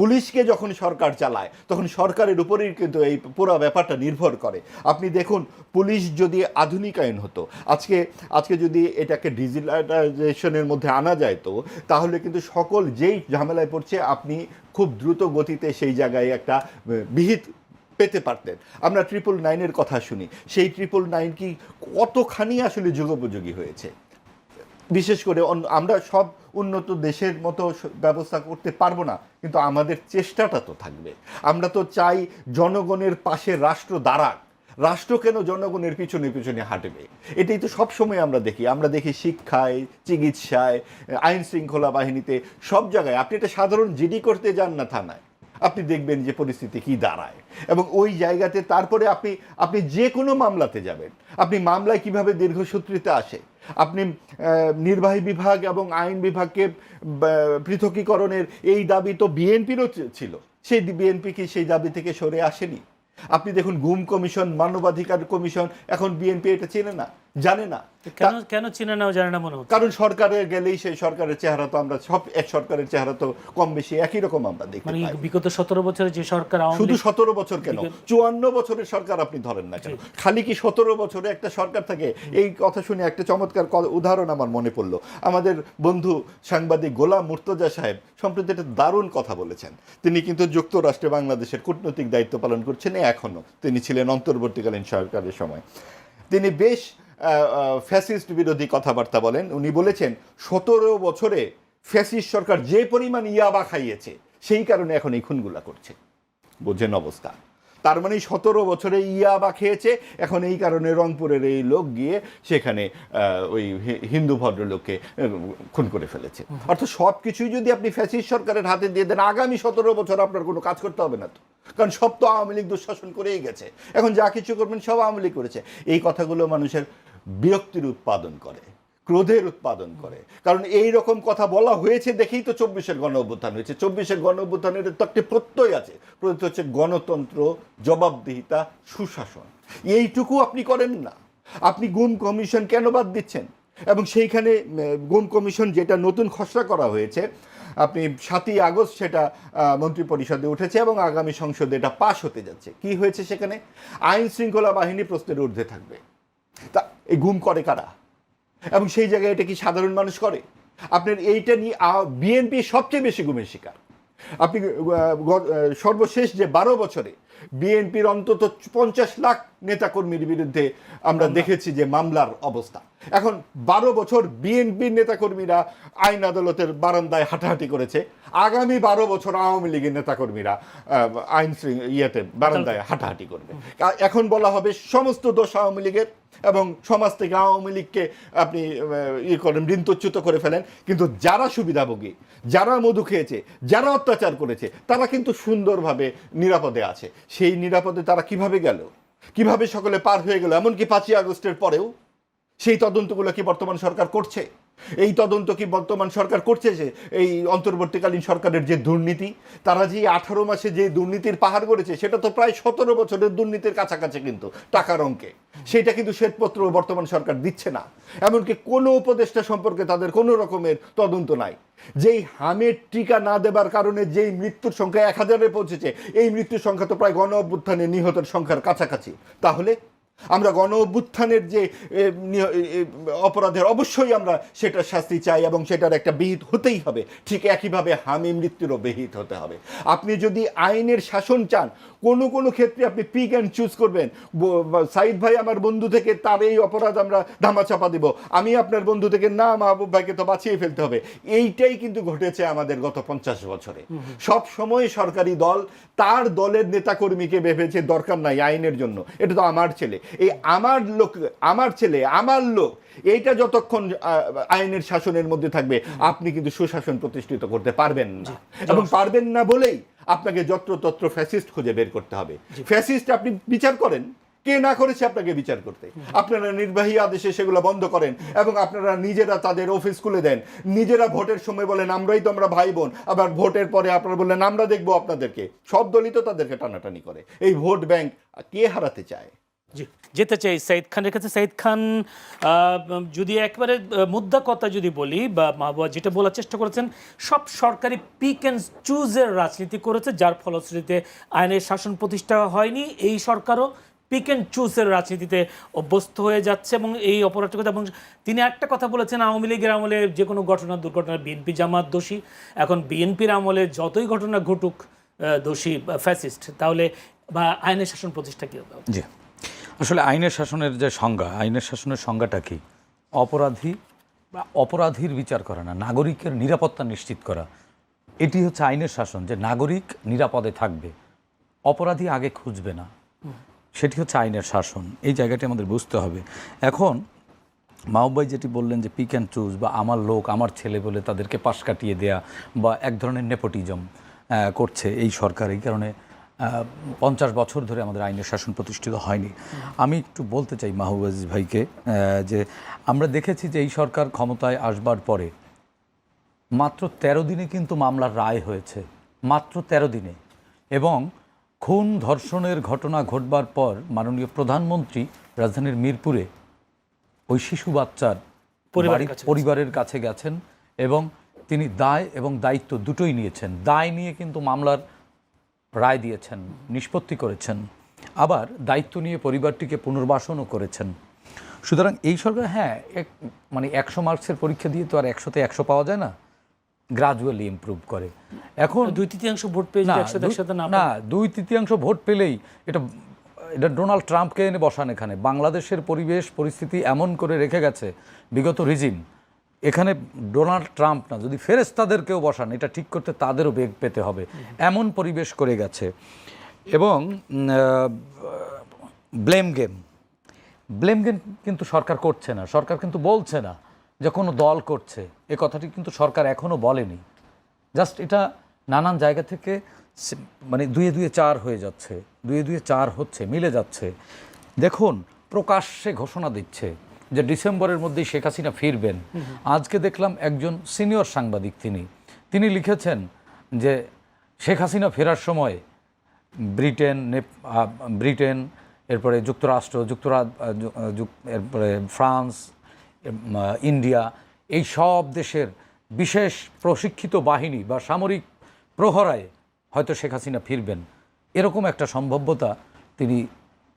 [SPEAKER 2] পুলিশকে যখন সরকার চালায় তখন সরকারের উপরেই কিন্তু এই পুরো ব্যাপারটা নির্ভর করে। আপনি দেখুন, পুলিশ যদি আধুনিকায়ন হতো, আজকে যদি এটাকে ডিজিটালাইজেশনের মধ্যে আনা যায় তো তাহলে কিন্তু সকল যেই ঝামেলায় পড়ছে আপনি খুব দ্রুত গতিতে সেই জায়গায় একটা বিহিত পেতে পারতেন। আমরা 999-এর কথা শুনি, সেই 999 কি কতখানি আসলে যুগোপযোগী হয়েছে। বিশেষ করে আমরা সব উন্নত দেশের মতো ব্যবস্থা করতে পারবো না, কিন্তু আমাদের চেষ্টাটা তো থাকবে। আমরা তো চাই জনগণের পাশে রাষ্ট্র দাঁড়াক, রাষ্ট্র কেন জনগণের পিছনে পিছনে হাঁটবে? এটাই তো সবসময় আমরা দেখি শিক্ষায়, চিকিৎসায়, আইন শৃঙ্খলা বাহিনীতে, সব জায়গায়। আপনি এটা সাধারণ জিডি করতে যান না থানায়, আপনি দেখবেন যে পরিস্থিতি কি দাঁড়ায়, এবং ওই জায়গাতে তারপরে আপনি যে কোনো মামলাতে যাবেন, আপনি মামলায় কিভাবে দীর্ঘসূত্রিতা আসে, আপনি নির্বাহী বিভাগ এবং আইন বিভাগকে পৃথকীকরণের এই দাবি তো বিএনপিরও ছিল, সেই বিএনপি কি সেই দাবি থেকে সরে আসেনি? আপনি দেখুন গুম কমিশন, মানবাধিকার কমিশন, এখন বিএনপি এটা চেনে না, জানে না।
[SPEAKER 3] কেন চেনে না জানে না মনে হচ্ছে?
[SPEAKER 2] কারণ সরকারে গেলেই সেই সরকারের চেহারা তো আমরা সব এক সরকারের চেহারা তো কম বেশি একই রকম আমরা দেখি।
[SPEAKER 3] মানে বিগত 17 বছরে যে সরকার,
[SPEAKER 2] শুধু 17 বছর কেন, 54 বছরের সরকার আপনি ধরেন না কেন, খালি কি 17 বছরে একটা সরকার থাকে? এই কথা শুনে একটা চমৎকার উদাহরণ আমার মনে পড়লো। আমাদের বন্ধু সাংবাদিক গোলাম মুর্তজা সাহেব সম্প্রতি একটা দারুণ কথা বলেছেন। তিনি কিন্তু যুক্তরাষ্ট্রে বাংলাদেশের কূটনৈতিক দায়িত্ব পালন করছেন এখনো, তিনি ছিলেন অন্তর্বর্তীকালীন সরকারের সময়। তিনি বেশ ফ্যাসিস্ট বিরোধী কথাবার্তা বলেন। উনি বলেছেন 17 বছরে ফ্যাসিস্ট সরকার যে পরিমাণ ইয়াবা খাইয়েছে সেই কারণে এখন এই খুনগুলা করছে। বোঝেন অবস্থা। তার মানে 17 বছরে ইয়াবা খেয়েছে, এখন এই কারণে রংপুরের এই লোক গিয়ে সেখানে ওই হিন্দু ভদ্রলোককে খুন করে ফেলেছে। অর্থাৎ সব কিছুই যদি আপনি ফ্যাসিস্ট সরকারের হাতে দিয়ে দেন, আগামী 17 বছর আপনার কোনো কাজ করতে হবে না তো, কারণ সব তো আওয়ামী লীগ দুঃশাসন করেই গেছে, এখন যা কিছু করবেন সব আওয়ামী লীগ করেছে। এই কথাগুলো মানুষের বিরক্তির উৎপাদন করে, ক্রোধের উৎপাদন করে, কারণ এই রকম কথা বলা হয়েছে দেখেই তো 24-এর গণ অভ্যুত্থান হয়েছে। 24-এর গণ অভ্যুত্থানের তো একটি প্রত্যয় আছে, প্রত্যয় হচ্ছে গণতন্ত্র, জবাবদিহিতা, সুশাসন। এইটুকু আপনি করেন না। আপনি গুম কমিশন কেন বাদ দিচ্ছেন? এবং সেইখানে গুম কমিশন যেটা নতুন খসড়া করা হয়েছে, আপনি 7ই আগস্ট সেটা মন্ত্রিপরিষদে উঠেছে এবং আগামী সংসদে এটা পাশ হতে যাচ্ছে। কি হয়েছে সেখানে? আইন শৃঙ্খলা বাহিনী প্রশ্নের ঊর্ধ্বে থাকবে। তা এই গুম করে কারা? এবং সেই জায়গায় এটা কি সাধারণ মানুষ করে? আপনার এইটা নিয়ে বিএনপি সবচেয়ে বেশি গুমের শিকার। আপনি সর্বশেষ যে 12 বছরে বিএনপির অন্তত 50 লাখ নেতাকর্মীর বিরুদ্ধে আমরা দেখেছি যে মামলার অবস্থা। এখন 12 বছর বিএনপির নেতাকর্মীরা আইন আদালতের বারান্দায় হাঁটাহাঁটি করেছে, আগামী 12 বছর আওয়ামী লীগের নেতাকর্মীরা আইন বারান্দায় হাঁটাহাঁটি করবে। এখন বলা হবে সমস্ত দোষ আওয়ামী লীগের এবং সমাজ থেকে আওয়ামী লীগকে আপনি করেন, ঋণচ্যুত করে ফেলেন। কিন্তু যারা সুবিধাভোগী, যারা মধু খেয়েছে, যারা অত্যাচার করেছে, তারা কিন্তু সুন্দরভাবে নিরাপদে আছে। সেই নিরাপদে তারা কিভাবে গেল, কিভাবে সকলে পার হয়ে গেল? এমনকি 5ই আগস্টের পরেও সেই তদন্তগুলো কি বর্তমান সরকার করছে? এই তদন্ত কি বর্তমান সরকার করছে? যে এই অন্তর্বর্তীকালীন সরকারের যে দুর্নীতি, তারা যে 18 মাসে যে দুর্নীতির পাহাড় গড়েছে, সেটা তো প্রায় 17 বছরের দুর্নীতির কাছাকাছি, কিন্তু টাকার অঙ্কে সেটা কিন্তু শ্বেতপত্র বর্তমান সরকার দিচ্ছে না। এমনকি কোনো উপদেষ্টা সম্পর্কে তাদের কোনো রকমের তদন্ত নাই। যেই হামের টিকা না দেবার কারণে যেই মৃত্যুর সংখ্যা 1000-এ পৌঁছেছে, এই মৃত্যুর সংখ্যা তো প্রায় গণ অভ্যুত্থানে নিহতের সংখ্যার কাছাকাছি। তাহলে আমরা গণ অভ্যুত্থানের যে অপরাধের অবশ্যই আমরা সেটার শাস্তি চাই এবং সেটার একটা বিহিত হতেই হবে। ঠিক একইভাবে হামি মৃত্যুরও বিহিত হতে হবে। আপনি যদি আইনের শাসন চান, কোনো কোনো ক্ষেত্রে আপনি পিক অ্যান্ড চুজ করবেন। সাইদ ভাই আমার বন্ধু থেকে, তার এই অপরাধ আমরা ধামাচাপা দিব, আমি আপনার বন্ধু থেকে না, মাহবুব ভাইকে তো বাঁচিয়ে ফেলতে হবে। এইটাই কিন্তু ঘটেছে আমাদের গত 50 বছরে। সব সময় সরকারি দল তার দলের নেতাকর্মীকে ভেবেছে দরকার নাই আইনের জন্য, এটা তো আমার ছেলে, এই আমার লোক, আমার ছেলে, আমার লোক, এইটা যতক্ষণ আইনের শাসনের মধ্যে থাকবে আপনি কিন্তু সুশাসন প্রতিষ্ঠিত করতে পারবেন না। এবং পারবেন না বলেই আপনাকে যত্রতত্র ফ্যাসিস্ট খুঁজে বের করতে হবে। ফ্যাসিস্ট আপনি বিচার করেন, কে না করেছে আপনাকে বিচার করতে? আপনারা নির্বাহী আদেশে সেগুলো বন্ধ করেন এবং আপনারা নিজেরা তাদের অফিস খুলে দেন, নিজেরা ভোটের সময় বলেন আমরাই তো আমরা ভাই বোন, আবার ভোটের পরে আপনারা বললেন আমরা দেখবো আপনাদেরকে। সব দলই তো তাদেরকে টানাটানি করে। এই ভোট ব্যাংক কে হারাতে চায়?
[SPEAKER 3] জি, যেতে চাই সাইদ খানের কাছে। সাইদ খান, যদি একবারে মুদ্রা কথা যদি বলি, বা মাহবুবা যেটা বলার চেষ্টা করেছেন, সব সরকারি পিক অ্যান্ড চুজের রাজনীতি করেছে, যার ফলশ্রুতিতে আইনের শাসন প্রতিষ্ঠা হয়নি। এই সরকারও পিক অ্যান্ড চুজের রাজনীতিতে অভ্যস্ত হয়ে যাচ্ছে এবং এই অপরাধটা। এবং তিনি একটা কথা বলেছেন, আওয়ামী লীগের আমলে যে কোনো ঘটনা দুর্ঘটনা বিএনপি জামাত দোষী, এখন বিএনপির আমলে যতই ঘটনা ঘটুক দোষী ফ্যাসিস্ট। তাহলে বা আইনের শাসন প্রতিষ্ঠা কী হবে?
[SPEAKER 1] জি, আসলে আইনের শাসনের যে সংজ্ঞা, আইনের শাসনের সংজ্ঞাটা কি? অপরাধী বা অপরাধীর বিচার করা না, নাগরিকের নিরাপত্তা নিশ্চিত করা। এটি হচ্ছে আইনের শাসন, যে নাগরিক নিরাপদে থাকবে, অপরাধী আগে খুঁজবে না, সেটি হচ্ছে আইনের শাসন। এই জায়গাটি আমাদের বুঝতে হবে। এখন মাহবুব ভাই যেটি বললেন যে পিক অ্যান্ড চুজ বা আমার লোক, আমার ছেলে বলে তাদেরকে পাশ কাটিয়ে দেয়া বা এক ধরনের নেপোটিজম করছে এই সরকার, এই কারণে 50 বছর ধরে আমাদের আইনের শাসন প্রতিষ্ঠিত হয়নি। আমি একটু বলতে চাই মাহবুব আজিজ ভাইকে যে আমরা দেখেছি যে এই সরকার ক্ষমতায় আসবার পরে মাত্র 13 দিনে কিন্তু মামলার রায় হয়েছে, মাত্র 13 দিনে। এবং খুন ধর্ষণের ঘটনা ঘটবার পর মাননীয় প্রধানমন্ত্রী রাজধানীর মিরপুরে ওই শিশু বাচ্চার পরিবারের কাছে গেছেন এবং তিনি দায় এবং দায়িত্ব দুটোই নিয়েছেন। দায় নিয়ে কিন্তু মামলার রায় দিয়েছেন, নিষ্পত্তি করেছেন, আবার দায়িত্ব নিয়ে পরিবারটিকে পুনর্বাসনও করেছেন। সুতরাং এই সরকার, হ্যাঁ, মানে 100 মার্কসের পরীক্ষা দিয়ে তো আর 100তে 100 পাওয়া যায় না, গ্রাজুয়ালি ইমপ্রুভ করে। এখন
[SPEAKER 3] 2/3 ভোট পেয়ে
[SPEAKER 1] না, 2/3 ভোট পেলেই এটা ডোনাল্ড ট্রাম্পকে এনে বসান এখানে। বাংলাদেশের পরিবেশ পরিস্থিতি এমন করে রেখে গেছে বিগত রিজিম, এখানে ডোনাল্ড ট্রাম্প না, যদি ফেরেশতাদেরকেও বসান এটা ঠিক করতে তাদেরও বেগ পেতে হবে, এমন পরিবেশ করে গেছে। এবং ব্লেম গেম কিন্তু সরকার করছে না, সরকার কিন্তু বলছে না যে কোনো দল করছে, এ কথাটি কিন্তু সরকার এখনও বলেনি। জাস্ট এটা নানান জায়গা থেকে মানে দুয়ে দুয়ে চার হয়ে যাচ্ছে, দুয়ে দুয়ে চার হচ্ছে, মিলে যাচ্ছে। দেখুন প্রকাশ্যে ঘোষণা দিচ্ছে যে ডিসেম্বরের মধ্যেই শেখ হাসিনা ফিরবেন। আজকে দেখলাম একজন সিনিয়র সাংবাদিক তিনি লিখেছেন যে শেখ হাসিনা ফেরার সময় ব্রিটেন এরপরে যুক্তরাষ্ট্র, এরপরে ফ্রান্স, ইন্ডিয়া, এই সব দেশের বিশেষ প্রশিক্ষিত বাহিনী বা সামরিক প্রহরায় হয়তো শেখ হাসিনা ফিরবেন, এরকম একটা সম্ভাব্যতা তিনি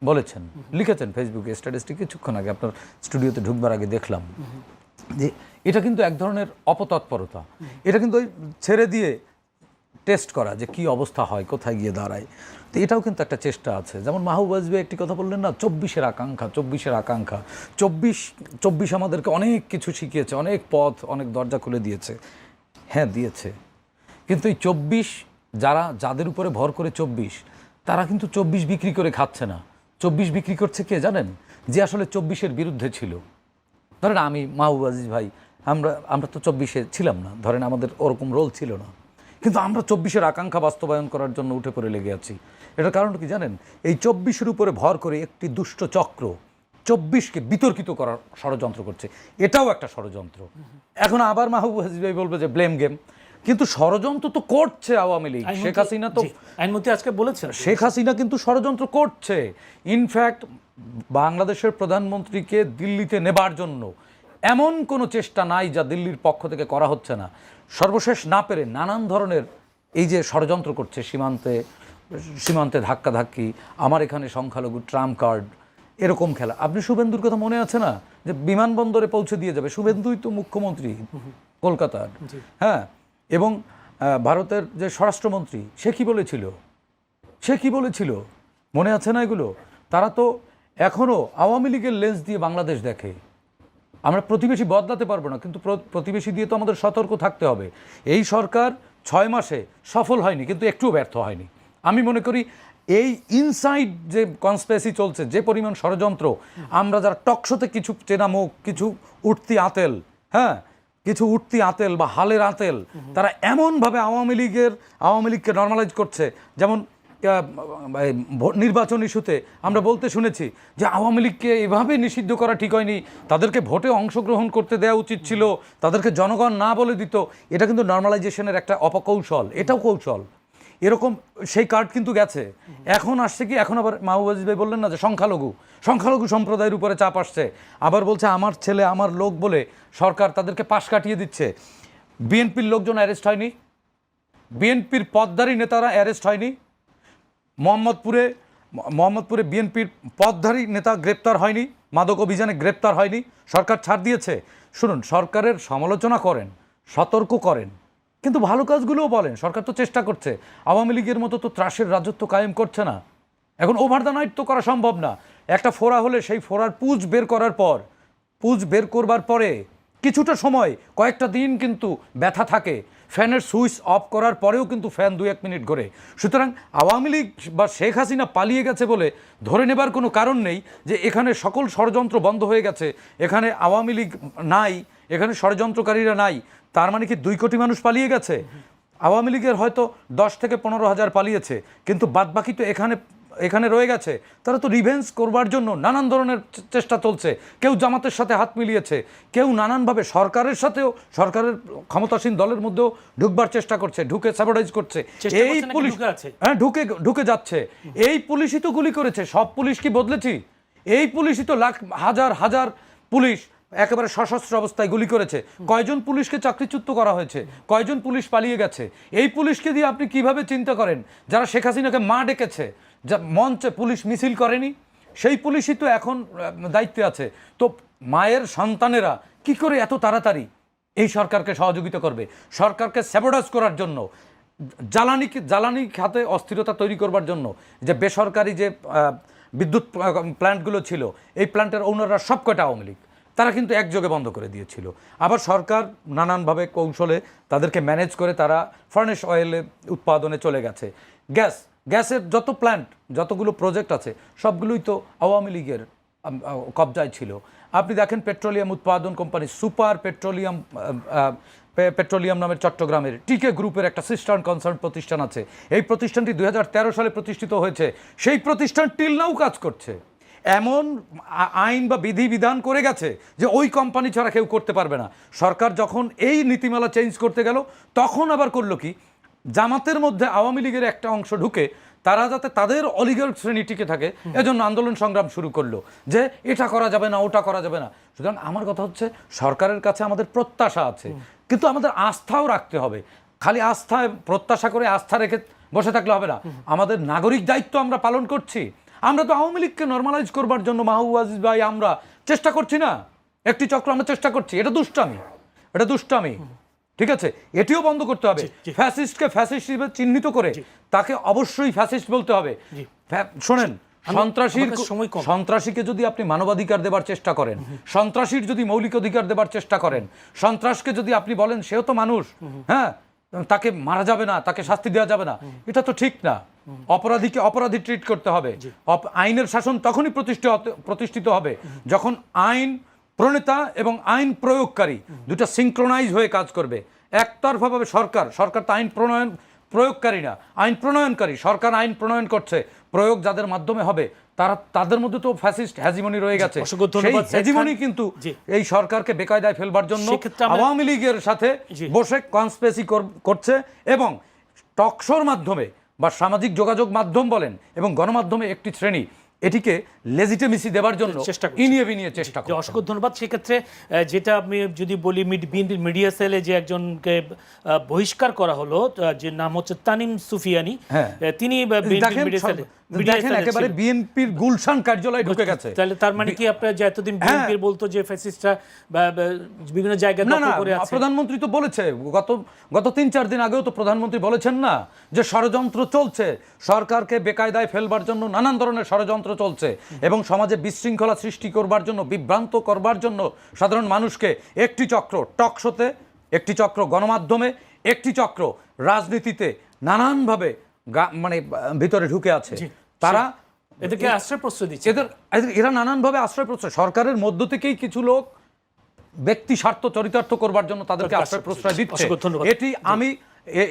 [SPEAKER 1] বলেছেন, লিখেছেন ফেসবুকে স্ট্যাটিস্টিক কিছুক্ষণ আগে আপনার স্টুডিওতে ঢুকবার আগে দেখলাম। যে এটা কিন্তু এক ধরনের অপতৎপরতা, এটা কিন্তু ওই ছেড়ে দিয়ে টেস্ট করা যে কি অবস্থা হয়, কোথায় গিয়ে দাঁড়ায়। তো এটাও কিন্তু একটা চেষ্টা আছে। যেমন মাহবুব আজমি একটি কথা বললেন না, 24-এর আকাঙ্ক্ষা। 24 আমাদেরকে অনেক কিছু শিখিয়েছে, অনেক পথ, অনেক দরজা খুলে দিয়েছে। হ্যাঁ দিয়েছে, কিন্তু এই 24 যাদের উপরে ভর করে 24, তারা কিন্তু 24 বিক্রি করে খাচ্ছে না। 24 বিক্রি করছে কে জানেন? যে আসলে 24-এর বিরুদ্ধে ছিল। ধরেন আমি, মাহবুব আজিজ ভাই, আমরা তো 24-এ ছিলাম না, ধরেন আমাদের ওরকম রোল ছিল না, কিন্তু আমরা 24-এর আকাঙ্ক্ষা বাস্তবায়ন করার জন্য উঠে পড়ে লেগে আছি। এটার কারণ কি জানেন? এই 24-এর উপরে ভর করে একটি দুষ্ট চক্র 24-কে বিতর্কিত করার ষড়যন্ত্র করছে, এটাও একটা ষড়যন্ত্র। এখন আবার মাহবুব আজিজ ভাই বলবে যে ব্লেম গেম, কিন্তু ষড়যন্ত্র তো করছে আওয়ামী লীগ। শেখ হাসিনা তো
[SPEAKER 3] আইনমন্ত্রী আজকে বলেছেন
[SPEAKER 1] শেখ হাসিনা কিন্তু ষড়যন্ত্র করছে। ইনফ্যাক্ট বাংলাদেশের প্রধানমন্ত্রীকে দিল্লিতে নেবার জন্য এমন কোনো চেষ্টা নাই যা দিল্লির পক্ষ থেকে করা হচ্ছে না। সর্বশেষ না পেরে নানান ধরনের এই যে ষড়যন্ত্র করছে, সীমান্তে ধাক্কাধাক্কি, আমার এখানে সংখ্যালঘু ট্রাম্প কার্ড, এরকম খেলা। আপনি শুভেন্দুর কথা মনে আছে না, যে বিমানবন্দরে পৌঁছে দিয়ে যাবে? শুভেন্দুই তো মুখ্যমন্ত্রী কলকাতার, হ্যাঁ। এবং ভারতের যে স্বরাষ্ট্রমন্ত্রী, সে কি বলেছিল মনে আছে না এগুলো? তারা তো এখনও আওয়ামী লীগের লেন্স দিয়ে বাংলাদেশ দেখে। আমরা প্রতিবেশী বদলাতে পারবো না, কিন্তু প্রতিবেশী দিয়ে তো আমাদের সতর্ক থাকতে হবে। এই সরকার 6 মাসে সফল হয়নি, কিন্তু একটুও ব্যর্থ হয়নি। আমি মনে করি এই ইনসাইড যে কনস্পিরেসি চলছে, যে পরিমাণ ষড়যন্ত্র, আমরা যারা টকশোতে কিছু চেনা মুখ, কিছু উঠতি আতেল, হ্যাঁ, কিছু উঠতি আতেল বা হালের আতেল, তারা এমনভাবে আওয়ামী লীগকে নর্মালাইজ করছে। যেমন নির্বাচন ইস্যুতে আমরা বলতে শুনেছি যে আওয়ামী লীগকে এভাবে নিষিদ্ধ করা ঠিক হয়নি, তাদেরকে ভোটে অংশগ্রহণ করতে দেওয়া উচিত ছিল, তাদেরকে জনগণ না বলে দিত। এটা কিন্তু নর্মালাইজেশনের একটা অপকৌশল, এটাও কৌশল। এরকম সেই কার্ড কিন্তু গেছে। এখন আসছে কি, এখন আবার মাহবুব আজিজ ভাই বললেন না যে সংখ্যালঘু সম্প্রদায়ের উপরে চাপ আসছে, আবার বলছে আমার ছেলে আমার লোক বলে সরকার তাদেরকে পাশ কাটিয়ে দিচ্ছে। বিএনপির লোকজন অ্যারেস্ট হয়নি, বিএনপির পদধারী নেতারা অ্যারেস্ট হয়নি, মোহাম্মদপুরে বিএনপির পদধারী নেতা গ্রেপ্তার হয়নি, মাদক অভিযানে গ্রেপ্তার হয়নি, সরকার ছাড় দিয়েছে। শুনুন, সরকারের সমালোচনা করেন, সতর্ক করেন, কিন্তু ভালো কাজগুলোও বলেন। সরকার তো চেষ্টা করছে, আওয়ামী লীগের মতো তো ত্রাসের রাজত্ব কায়েম করছে না। এখন ওভার দ্য নাইট তো করা সম্ভব না। একটা ফোড়া হলে সেই ফোড়ার পুঁজ বের করবার পরে কিছুটা সময়, কয়েকটা দিন কিন্তু ব্যথা থাকে। ফ্যানের সুইচ অফ করার পরেও কিন্তু ফ্যান 2-1 মিনিট ঘোরে। সুতরাং আওয়ামী লীগ বা শেখ হাসিনা পালিয়ে গেছে বলে ধরে নেবার কোনো কারণ নেই যে এখানে সকল ষড়যন্ত্র বন্ধ হয়ে গেছে, এখানে আওয়ামী লীগ নাই, এখানে ষড়যন্ত্রকারীরা নাই। তার মানে কি 2 কোটি মানুষ পালিয়ে গেছে? আওয়ামী লীগের হয়তো 10 থেকে 15 হাজার পালিয়েছে, কিন্তু বাদবাকি তো এখানে রয়ে গেছে। তারা তো রিভেঞ্জ করবার জন্য নানান ধরনের চেষ্টা চলছে। কেউ জামাতের সাথে হাত মিলিয়েছে, কেউ নানানভাবে সরকারের সাথেও, সরকারের ক্ষমতাসীন দলের মধ্যেও ঢুকবার চেষ্টা করছে, ঢুকে স্যাবোটাইজ করছে। এই পুলিশ ঢুকে যাচ্ছে। এই পুলিশই তো গুলি করেছে। সব পুলিশ কি বদলেছি? এই পুলিশই তো হাজার পুলিশ একেবারে সশস্ত্র অবস্থায় গুলি করেছে। কয়জন পুলিশকে চাকরিচ্যুত করা হয়েছে, কয়জন পুলিশ পালিয়ে গেছে। এই পুলিশকে দিয়ে আপনি কিভাবে চিন্তা করেন যারা শেখ হাসিনাকে মা ডেকেছে, যা মঞ্চে পুলিশ মিছিল করেনি, সেই পুলিশই তো এখন দায়িত্বে আছে। তো মায়ের সন্তানেরা কি করে এত তাড়াতাড়ি এই সরকারকে সহযোগিতা করবে? সরকারকে স্যাবোটাজ করার জন্য, জ্বালানি খাতে অস্থিরতা তৈরি করবার জন্য যে বেসরকারি যে বিদ্যুৎ প্ল্যান্টগুলো ছিল, এই প্ল্যান্টের ওনাররা সব কয়টা আওয়ামী লীগ, তারা কিন্তু একযোগে বন্ধ করে দিয়েছিল। আবার সরকার নানানভাবে কৌশলে তাদেরকে ম্যানেজ করে তারা ফার্নেস অয়েলে উৎপাদনে চলে গেছে। গ্যাস গ্যাসের যত প্ল্যান্ট, যতগুলো প্রজেক্ট আছে সবগুলোই তো আওয়ামী লীগের কবজায় ছিল। আপনি দেখেন পেট্রোলিয়াম উৎপাদন কোম্পানি সুপার পেট্রোলিয়াম নামের চট্টগ্রামের টিকে গ্রুপের একটা সিস্টার্ন কনসার্ন প্রতিষ্ঠান আছে। এই প্রতিষ্ঠানটি 2013 সালে প্রতিষ্ঠিত হয়েছে। সেই প্রতিষ্ঠান টিল নাও কাজ করছে। এমন আইন বা বিধিবিধান করে গেছে যে ওই কোম্পানি ছাড়া কেউ করতে পারবে না। সরকার যখন এই নীতিমালা চেঞ্জ করতে গেল, তখন আবার করলো কি, জামাতের মধ্যে আওয়ামী লীগের একটা অংশ ঢুকে তারা যাতে তাদের অলিগাল শ্রেণী টিকে থাকে এজন্য আন্দোলন সংগ্রাম শুরু করলো যে এটা করা যাবে না, ওটা করা যাবে না। সুতরাং আমার কথা হচ্ছে, সরকারের কাছে আমাদের প্রত্যাশা আছে, কিন্তু আমাদের আস্থাও রাখতে হবে। খালি আস্থায় প্রত্যাশা করে আস্থা রেখে বসে থাকলে হবে না। আমাদের নাগরিক দায়িত্ব আমরা পালন করছি। আমরা তো আওয়ামী লীগকে নর্মালাইজ করবার জন্য মাহবুব আজিজ ভাই আমরা চেষ্টা করছি না, একটি চক্র আমরা চেষ্টা করছি। এটা দুষ্টামি, এটা দুষ্টামি, ঠিক আছে? এটিও বন্ধ করতে হবে। ফ্যাসিস্টকে ফ্যাসিস্ট হিসেবে চিহ্নিত করে তাকে অবশ্যই ফ্যাসিস্ট বলতে হবে। শোনেন, সন্ত্রাসীকে যদি আপনি মানবাধিকার দেবার চেষ্টা করেন, সন্ত্রাসীর যদি মৌলিক অধিকার দেবার চেষ্টা করেন, সন্ত্রাসকে যদি আপনি বলেন সেও তো মানুষ, হ্যাঁ, তাকে মারা যাবে না, তাকে শাস্তি দেওয়া যাবে না, এটা তো ঠিক না। অপরাধীকে অপরাধী ট্রিট করতে হবে। আইনের শাসন তখনই প্রতিষ্ঠিত হবে যখন আইন প্রণেতা এবং আইন প্রয়োগকারী দুটো সিঙ্ক্রোনাইজ হয়ে কাজ করবে। একতরফাভাবে সরকার তো আইন প্রয়োগকারী না, আইন প্রণয়নকারী। সরকার আইন প্রণয়ন করছে, প্রয়োগ যাদের মাধ্যমে হবে তাদের মধ্যে তো ফ্যাসিস্ট হ্যাজিমনি রয়ে গেছে। সেই হ্যাজিমনি কিন্তু এই সরকারকে বেকায়দায় ফেলবার জন্য আওয়ামী লীগের সাথে বসে কনস্পিরেসি করছে এবং টকশোর মাধ্যমে বা সামাজিক যোগাযোগ মাধ্যম বলেন এবং গণমাধ্যমে একটি শ্রেণী এটিকে লেজিটিমেসি দেওয়ার জন্য ইনিয়ে বিনিয়ে চেষ্টা করে।
[SPEAKER 3] অসংখ্য ধন্যবাদ। সেক্ষেত্রে যেটা আমি যদি বলি, বিএনপির মিডিয়া সেলে যে একজনকে বহিষ্কার করা হলো, যে নাম হচ্ছে তানিম সুফিয়ানি, তিনি
[SPEAKER 1] একেবারে বিএনপির গুলশান কার্যালয়ে ঢুকে গেছে।
[SPEAKER 3] তাহলে তার মানে কি আপনারা যে এতদিন বিএনপির বলতো যে ফ্যাসিস্টরা বিভিন্ন জায়গায় দখল করে আছে?
[SPEAKER 1] প্রধানমন্ত্রী তো বলেছে, গত 3-4 দিন আগেও তো প্রধানমন্ত্রী বলেছেন না যে ষড়যন্ত্র চলছে, সরকারকে বেকায়দায় ফেলবার জন্য নানান ধরনের ষড়যন্ত্র চলছে এবং সমাজে বিশৃঙ্খলা সৃষ্টি করবার জন্য, বিভ্রান্ত করবার জন্য সাধারণ মানুষকে একটি চক্র টকশোতে, একটি চক্র গণমাধ্যমে, একটি চক্র রাজনীতিতে নানানভাবে মানে ভিতরে ঢুকে আছে। তারা
[SPEAKER 3] এদেরকে আশ্রয় প্রশ্রয় দিচ্ছে,
[SPEAKER 1] এরা নানানভাবে আশ্রয় প্রশ্রয়, সরকারের মধ্য থেকেই কিছু লোক ব্যক্তি স্বার্থ চরিতার্থ করবার জন্য তাদেরকে আশ্রয় প্রশ্রয় দিচ্ছে।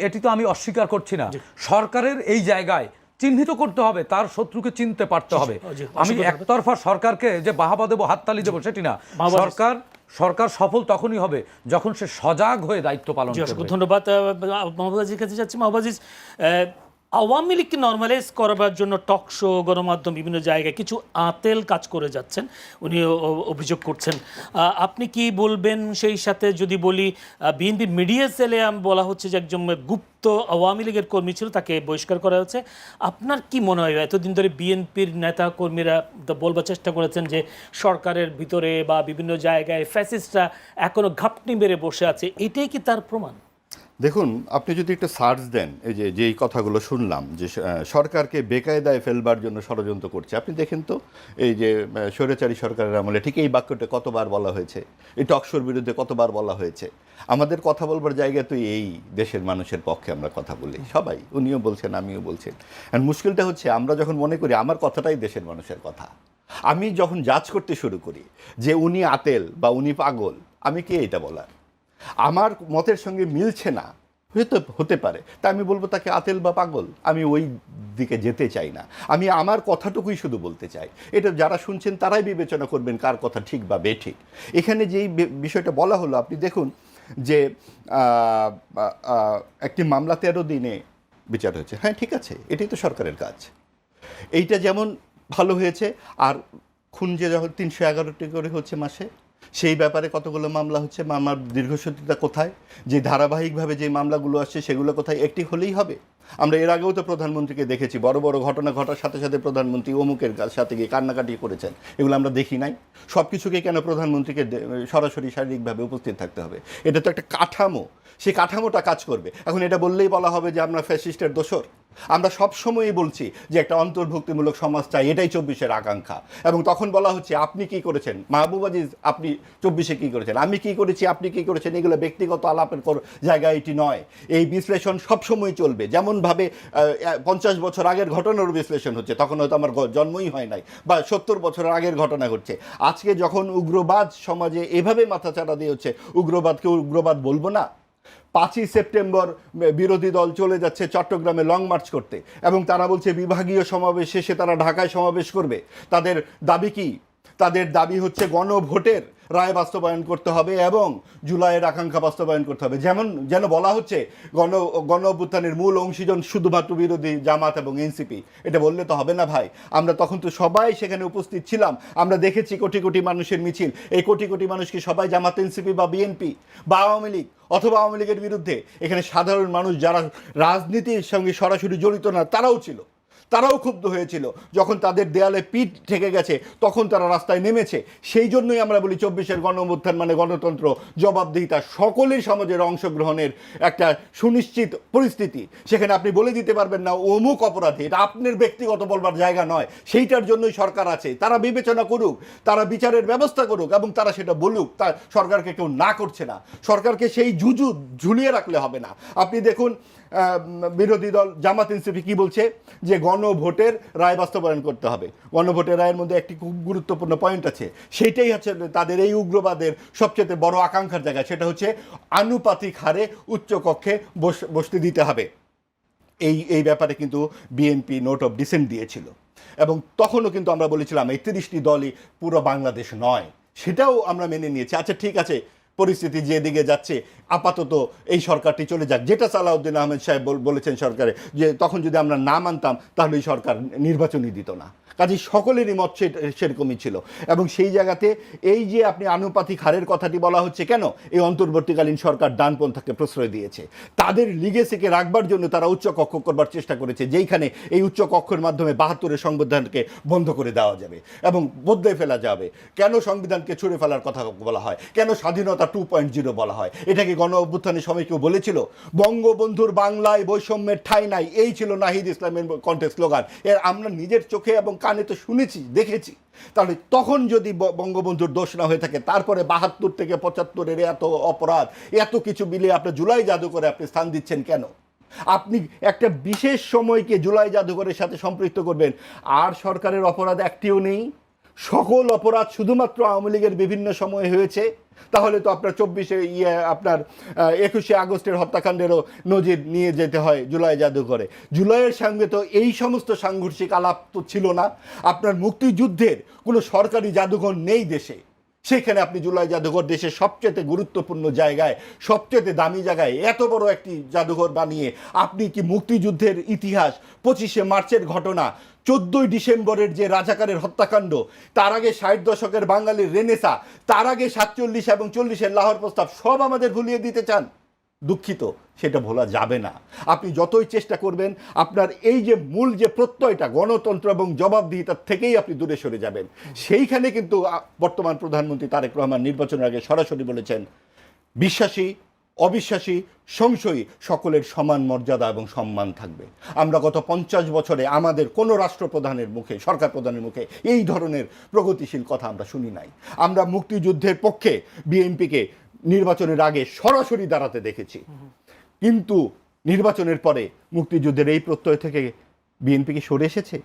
[SPEAKER 1] এটি তো আমি অস্বীকার করছি না। সরকারের এই জায়গায় চিহ্নিত করতে হবে, তার শত্রুকে চিনতে পারতে হবে। আমি একতরফা সরকারকে যে বাহাবা দেবো, হাততালি দেবো সেটি না। সরকার সফল তখনই হবে যখন সে সজাগ হয়ে দায়িত্ব পালন করবে।
[SPEAKER 3] ধন্যবাদ। মাহবুব আজিজের কাছে যাচ্ছি। মাহবুব আজিজ, আওয়ামী লীগকে নর্মালাইজ করবার জন্য টকশো, গণমাধ্যম, বিভিন্ন জায়গায় কিছু আতেল কাজ করে যাচ্ছেন, উনি অভিযোগ করছেন। আপনি কি বলবেন? সেই সাথে যদি বলি, বিএনপির মিডিয়া সেলে বলা হচ্ছে যে একজন গুপ্ত আওয়ামী লীগের কর্মী ছিল, তাকে বহিষ্কার করা হয়েছে। আপনার কি মনে হয়, এতদিন ধরে বিএনপির নেতা কর্মীরা বলবার চেষ্টা করেছেন যে সরকারের ভিতরে বা বিভিন্ন জায়গায় ফ্যাসিস্টরা এখনো ঘাপটি মেরে বসে আছে, এটাই কি তার প্রমাণ?
[SPEAKER 2] দেখুন, আপনি যদি একটা সার্চ দেন, এই যেই কথাগুলো শুনলাম যে সরকারকে বেকায়দায় ফেলবার জন্য ষড়যন্ত্র করছে, আপনি দেখেন তো এই যে স্বৈরাচারী সরকারের আমলে ঠিক এই বাক্যটা কতবার বলা হয়েছে, এই টকশোর বিরুদ্ধে কতবার বলা হয়েছে। আমাদের কথা বলবার জায়গা তো এই দেশের মানুষের পক্ষে আমরা কথা বলি সবাই, উনিও বলছেন, আমিও বলছেন। আর মুশকিলটা হচ্ছে আমরা যখন মনে করি আমার কথাটাই দেশের মানুষের কথা, আমি যখন জাজ করতে শুরু করি যে উনি আতেল বা উনি পাগল, আমি কে এটা বলার? আমার মতের সঙ্গে মিলছে না, হতে পারে, তা আমি বলবো তাকে আতেল বা পাগল? আমি ওই দিকে যেতে চাই না। আমি আমার কথাটুকুই শুধু বলতে চাই। এটা যারা শুনছেন তারাই বিবেচনা করবেন কার কথা ঠিক বা বেঠিক। এখানে যেই বিষয়টা বলা হলো, আপনি দেখুন যে একটি মামলা 13 দিনে বিচার হয়েছে। হ্যাঁ, ঠিক আছে, এটাই তো সরকারের কাজ। এইটা যেমন ভালো হয়েছে, আর খুন যে যখন 311টি করে হচ্ছে মাসে, সেই ব্যাপারে কতগুলো মামলা হচ্ছে, মামলার দীর্ঘসূত্রিতা কোথায়, যে ধারাবাহিকভাবে যে মামলাগুলো আসছে সেগুলো কোথায়? একটি হলেই হবে? আমরা এর আগেও তো প্রধানমন্ত্রীকে দেখেছি বড় বড় ঘটনা ঘটার সাথে সাথে প্রধানমন্ত্রী অমুকের সাথে গিয়ে কান্নাকাটি করেছেন, এগুলো আমরা দেখি নাই? সব কিছুকে কেন প্রধানমন্ত্রীকে সরাসরি শারীরিকভাবে উপস্থিত থাকতে হবে? এটা তো একটা কাঠামো, সেই কাঠামোটা কাজ করবে। এখন এটা বললেই বলা হবে যে আমরা ফ্যাসিস্টের দোসর। আমরা সবসময়ই বলছি যে একটা অন্তর্ভুক্তিমূলক সমাজ চাই, এটাই 24-এর আকাঙ্ক্ষা। এবং তখন বলা হচ্ছে আপনি কি করেছেন মাহবুব আজিজ, আপনি 24-এ কি করেছেন, আমি কি করেছি, আপনি কি করেছেন, এগুলো ব্যক্তিগত আলাপের জায়গা এটি নয়। এই বিশ্লেষণ সবসময় চলবে। যেমনভাবে 50 বছর আগের ঘটনার বিশ্লেষণ হচ্ছে, তখন হয়তো আমার জন্মই হয় নাই, বা 70 বছর আগের ঘটনা ঘটছে। আজকে যখন উগ্রবাদ সমাজে এভাবে মাথাচাড়া দিয়ে হচ্ছে, উগ্রবাদকে উগ্রবাদ বলবো না? 5ই সেপ্টেম্বর বিরোধী দল চলে যাচ্ছে চট্টগ্রামে লং মার্চ করতে, এবং তারা বলছে বিভাগীয় সমাবেশ শেষে তারা ঢাকায় সমাবেশ করবে। তাদের দাবি কি? তাদের দাবি হচ্ছে গণভোটের রায় বাস্তবায়ন করতে হবে এবং জুলাইয়ের আকাঙ্ক্ষা বাস্তবায়ন করতে হবে। যেন বলা হচ্ছে গণ অভ্যুত্থানের মূল অংশীজন শুধুমাত্র বিরোধী জামাত এবং এনসিপি। এটা বললে তো হবে না ভাই। আমরা তখন তো সবাই সেখানে উপস্থিত ছিলাম, আমরা দেখেছি কোটি কোটি মানুষের মিছিল। এই কোটি কোটি মানুষ কি সবাই জামাত, এনসিপি বা বিএনপি বা আওয়ামী লীগ অথবা আওয়ামী লীগের বিরুদ্ধে? এখানে সাধারণ মানুষ যারা রাজনীতির সঙ্গে সরাসরি জড়িত না তারাও ছিল, তারাও ক্ষুব্ধ হয়েছিল। যখন তাদের দেয়ালে পিঠ ঠেকে গেছে তখন তারা রাস্তায় নেমেছে। সেই জন্যই আমরা বলি 24-এর গণঅভ্যুত্থান মানে গণতন্ত্র, জবাবদিহিতা, সকলের সমাজের অংশগ্রহণের একটা সুনিশ্চিত পরিস্থিতি। সেখানে আপনি বলে দিতে পারবেন না অমুক অপরাধী, এটা আপনার ব্যক্তিগত বলবার জায়গা নয়। সেইটার জন্যই সরকার আছে। তারা বিবেচনা করুক, তারা বিচারের ব্যবস্থা করুক এবং তারা সেটা বলুক। তা সরকারকে কেউ না করছে না, সরকারকে সেই জুজু ঝুলিয়ে রাখলে হবে না। আপনি দেখুন বিরোধী দল জামাত, এনসিপি কি বলছে যে গণভোটের রায় বাস্তবায়ন করতে হবে। গণভোটের রায়ের মধ্যে একটি খুব গুরুত্বপূর্ণ পয়েন্ট আছে, সেইটাই হচ্ছে তাদের এই উগ্রবাদের সবচেয়ে বড় আকাঙ্ক্ষার জায়গা। সেটা হচ্ছে আনুপাতিক হারে উচ্চকক্ষে বসতে দিতে হবে। এই ব্যাপারে কিন্তু বিএনপি নোট অফ ডিসেন্ট দিয়েছিল, এবং তখনও কিন্তু আমরা বলেছিলাম এই 30টি দলই পুরো বাংলাদেশ নয়। সেটাও আমরা মেনে নিয়েছি। আচ্ছা ঠিক আছে, পরিস্থিতি যেদিকে যাচ্ছে আপাতত এই সরকারটি চলে যাক, যেটা সালাউদ্দিন আহমেদ সাহেব বলেছেন সরকারে, যে তখন যদি আমরা না মানতাম তাহলে এই সরকার নির্বাচনই দিত না। কাজে সকলেরই মত সেরকমই ছিল। এবং সেই জায়গাতে এই যে আপনি আনুপাতিক হারের কথাটি বলা হচ্ছে কেন, এই অন্তর্বর্তীকালীন সরকার ডানপন্থাকে প্রশ্রয় দিয়েছে। তাদের লিগেসিকে রাখবার জন্য তারা উচ্চকক্ষ করবার চেষ্টা করেছে, যেইখানে এই উচ্চকক্ষের মাধ্যমে 72-এর সংবিধানকে বন্ধ করে দেওয়া যাবে এবং বদলে ফেলা যাবে। কেন সংবিধানকে ছুঁড়ে ফেলার কথা বলা হয়, কেন স্বাধীনতা 2.0 বলা হয়? এটা কি গণ অভ্যুত্থানের সময় কেউ বলেছিল? বঙ্গবন্ধুর বাংলায় বৈষম্যের ঠাঁই নাই, এই ছিল নাহিদ ইসলামের কণ্ঠে স্লোগান। এর আমরা নিজের চোখে এবং কানে তো শুনেছি, দেখেছি। তাহলে তখন যদি বঙ্গবন্ধুর দোষ না হয়ে থাকে, তারপরে 72 থেকে 75-এর এত অপরাধ, এত কিছু মিলিয়ে আপনার জুলাই জাদুঘরে আপনি স্থান দিচ্ছেন কেন? আপনি একটা বিশেষ সময়কে জুলাই জাদুঘরের সাথে সম্পৃক্ত করবেন, আর সরকারের অপরাধ একটিও নেই। সকল অপরাধ শুধুমাত্র আওয়ামী লীগের বিভিন্ন সময়ে হয়েছে। তাহলে তো আপনার 21শে আগস্টের হত্যাকাণ্ডেরও নজির নিয়ে যেতে হয় জুলাই জাদুঘরে। জুলাইয়ের সঙ্গে তো এই সমস্ত সাংঘর্ষিক আলাপ তো ছিল না। আপনার মুক্তিযুদ্ধের কোনো সরকারি জাদুঘর নেই দেশে, সেখানে আপনি জুলাই জাদুঘর দেশের সবচেয়ে গুরুত্বপূর্ণ জায়গায়, সবচেয়ে দামি জায়গায় এত বড় একটি জাদুঘর বানিয়ে আপনি কি মুক্তিযুদ্ধের ইতিহাস, 25শে মার্চের ঘটনা, 14ই ডিসেম্বরের যে রাজাকারের হত্যাকাণ্ড, তার আগে 60 দশকের বাঙালির রেনেসা, তার আগে 47 এবং 40-এর লাহোর প্রস্তাব সব আমাদের ভুলিয়ে দিতে চান? দুঃখিত, সেটা ভোলা যাবে না। আপনি যতই চেষ্টা করবেন, আপনার এই যে মূল যে প্রত্যয়টা গণতন্ত্র এবং জবাবদিহিতার থেকেই আপনি দূরে সরে যাবেন। সেইখানে কিন্তু বর্তমান প্রধানমন্ত্রী তারেক রহমান নির্বাচনের আগে সরাসরি বলেছেন, বিশ্বাসী, অবিশ্বাসী, সংশয়ী সকলের সমান মর্যাদা এবং সম্মান থাকবে। আমরা গত 50 বছরে আমাদের কোনো রাষ্ট্রপ্রধানের মুখে, সরকার প্রধানের মুখে এই ধরনের প্রগতিশীল কথা আমরা শুনি নাই। আমরা মুক্তিযুদ্ধের পক্ষে বিএনপিকে নির্বাচনের আগে সরাসরি দাঁড়াতে দেখেছি, কিন্তু নির্বাচনের পরে মুক্তিযুদ্ধের এই প্রত্যয় থেকে বিএনপি কি সরে এসেছে?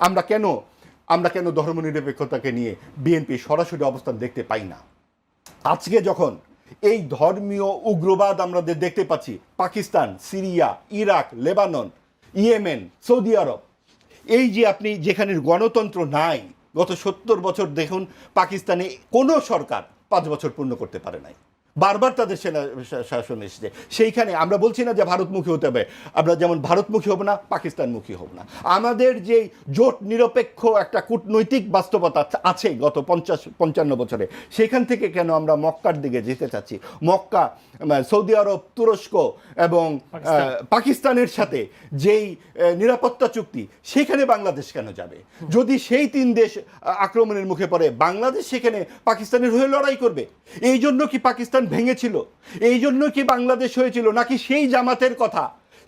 [SPEAKER 2] আমরা কেন ধর্মনিরপেক্ষতাকে নিয়ে বিএনপি সরাসরি অবস্থান দেখতে পাই না? আজকে যখন এই ধর্মীয় উগ্রবাদ আমরা দেখতে পাচ্ছি, Pakistan, Syria, Iraq, Lebanon, Yemen, Saudi আরব, এই যে আপনি যেখানে গণতন্ত্র নাই, গত 70 বছর দেখুন পাকিস্তানে কোনো সরকার 5 বছর পূর্ণ করতে পারে নাই, বারবার তাদের সেনা শাসন এসেছে। সেইখানে আমরা বলছি না যে ভারতমুখী হতে হবে, আমরা যেমন ভারতমুখী হব না, পাকিস্তানমুখী হব না। আমাদের যে জোট নিরপেক্ষ একটা কূটনৈতিক বাস্তবতা আছে গত 50-55 বছরে, সেখান থেকে কেন আমরা মক্কার দিকে যেতে চাচ্ছি? মক্কা, সৌদি আরব, তুরস্ক এবং পাকিস্তানের সাথে যেই নিরাপত্তা চুক্তি, সেখানে বাংলাদেশ কেন যাবে? যদি সেই 3 দেশ আক্রমণের মুখে পড়ে, বাংলাদেশ সেখানে পাকিস্তানের হয়ে লড়াই করবে? এই জন্য কি পাকিস্তান ভেঙেছিল? এই জন্য কি বাংলাদেশ হয়েছিল? নাকি সেই জামাতের কথা,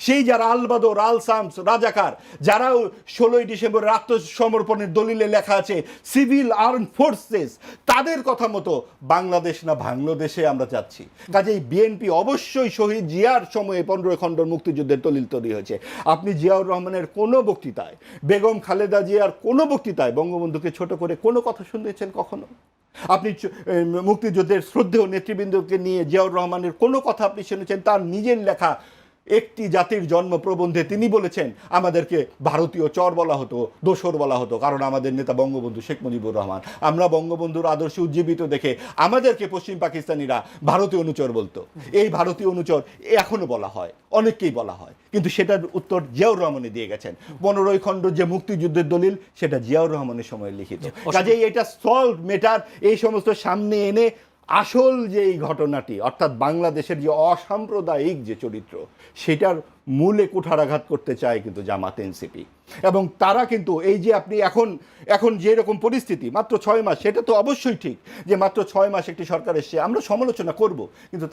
[SPEAKER 2] সেই যারা আল বাদর, আল শামস, রাজাকার, যারা 16ই ডিসেম্বরের আত্মসমর্পণের দলিলে লেখা আছে সিভিল আর্ম ফোর্সেস, তাদের কথা মতো বাংলাদেশ না বাংলাদেশে আমরা যাচ্ছি। কাজেই বিএনপি অবশ্যই শহীদ জিয়ার সময়ে 15 খণ্ড মুক্তিযুদ্ধের দলিল তৈরি হয়েছে। আপনি জিয়াউর রহমানের কোনো বক্তৃতায়, বেগম খালেদা জিয়ার কোনো বক্তৃতায় বঙ্গবন্ধুকে ছোট করে কোনো কথা শুনেছেন কখনো? আপনি মুক্তিযুদ্ধের শ্রদ্ধেয় নেতৃবৃন্দকে নিয়ে জিয়াউর রহমানের কোনো কথা আপনি শুনেছেন? তার নিজের লেখা একটি জাতির জন্ম প্রবন্ধে তিনি বলেছেন আমাদেরকে ভারতীয় চর বলা হতো, দোসর বলা হতো, কারণ আমাদের নেতা বঙ্গবন্ধু শেখ মুজিবুর রহমান। আমরা বঙ্গবন্ধুর আদর্শে উজ্জীবিত দেখে আমাদেরকে পশ্চিম পাকিস্তানিরা ভারতীয় অনুচর বলতো। এই ভারতীয় অনুচর এখনো বলা হয়, অনেককেই বলা হয়, কিন্তু সেটার উত্তর জিয়াউর রহমানে দিয়ে গেছেন। 15 খণ্ড যে মুক্তিযুদ্ধের দলিল, সেটা জিয়াউর রহমানের সময় লিখিত। কাজেই এটা সলভ মেটার এই সমস্ত সামনে এনে আসল যে এই ঘটনাটি, অর্থাৎ বাংলাদেশের যে অসাম্প্রদায়িক যে চরিত্র, সেটার মূলে কুঠারাঘাত করতে চায় কিন্তু জামাত এনসিপি। এবং তারা কিন্তু এই যে আপনি এখন যেরকম পরিস্থিতি, মাত্র 6 মাস, সেটা তো অবশ্যই ঠিক যে মাত্র 6 মাস একটি সরকার এসছে, আমরা সমালোচনা করব, কিন্তু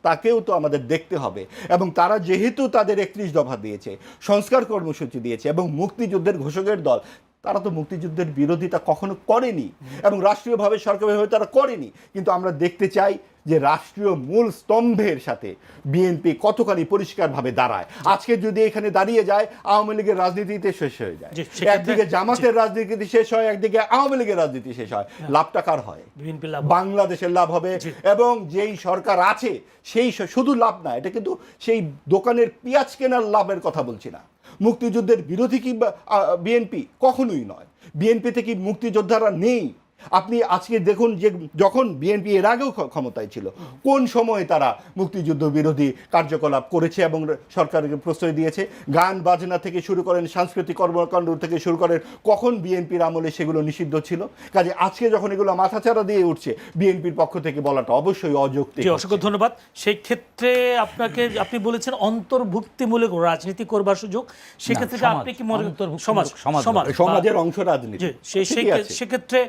[SPEAKER 2] তাকেও তো আমাদের দেখতে হবে। এবং তারা যেহেতু তাদের 31 দফা দিয়েছে, সংস্কার কর্মসূচি দিয়েছে, এবং মুক্তিযুদ্ধের ঘোষকের দল, তারা তো মুক্তিযুদ্ধের বিরোধিতা কখনো করেনি, এবং রাষ্ট্রীয়ভাবে সরকারিভাবে তারা করেনি। কিন্তু আমরা দেখতে চাই যে রাষ্ট্রীয় মূল স্তম্ভের সাথে বিএনপি কতখানি পরিষ্কারভাবে দাঁড়ায়। আজকে যদি এখানে দাঁড়িয়ে যায়, আওয়ামী লীগের রাজনীতিতে শেষ হয়ে যায়। একদিকে জামাতের রাজনীতি শেষ হয়, একদিকে আওয়ামী লীগের রাজনীতি শেষ হয়। লাভটা কার হয়? বাংলাদেশের লাভ হবে। এবং যেই সরকার আছে সেই শুধু লাভ না, এটা কিন্তু সেই দোকানের পেঁয়াজ কেনার লাভের কথা বলছি না। মুক্তিযুদ্ধের বিরোধী কি বিএনপি? কখনোই নয়। বিএনপিতে কি মুক্তিযোদ্ধারা নেই? আপনি আজকে দেখুন যে যখন বিএনপি এর আগেও ক্ষমতায় ছিল, কোন সময়ে তারা মুক্তিযুদ্ধ বিরোধী কার্যকলাপ করেছে এবং সরকারকে প্রশ্রয় দিয়েছে। গান বাজনা থেকে শুরু করেন, সাংস্কৃতিক কর্মকাণ্ড থেকে শুরু করেন, কখন বিএনপির আমলে সেগুলো নিষিদ্ধ ছিল? কাজে আজকে যখন এগুলো মাথাচাড়া দিয়ে উঠছে, বিএনপির পক্ষ থেকে বলাটা অবশ্যই অযৌক্তিক।
[SPEAKER 3] অসংখ্য ধন্যবাদ। সেই ক্ষেত্রে আপনি বলেছেন অন্তর্ভুক্তিমূলক রাজনীতি করবার সুযোগ, সেক্ষেত্রে আপনি কি মনে
[SPEAKER 2] সমাজের অংশ রাজনীতি,
[SPEAKER 3] সেক্ষেত্রে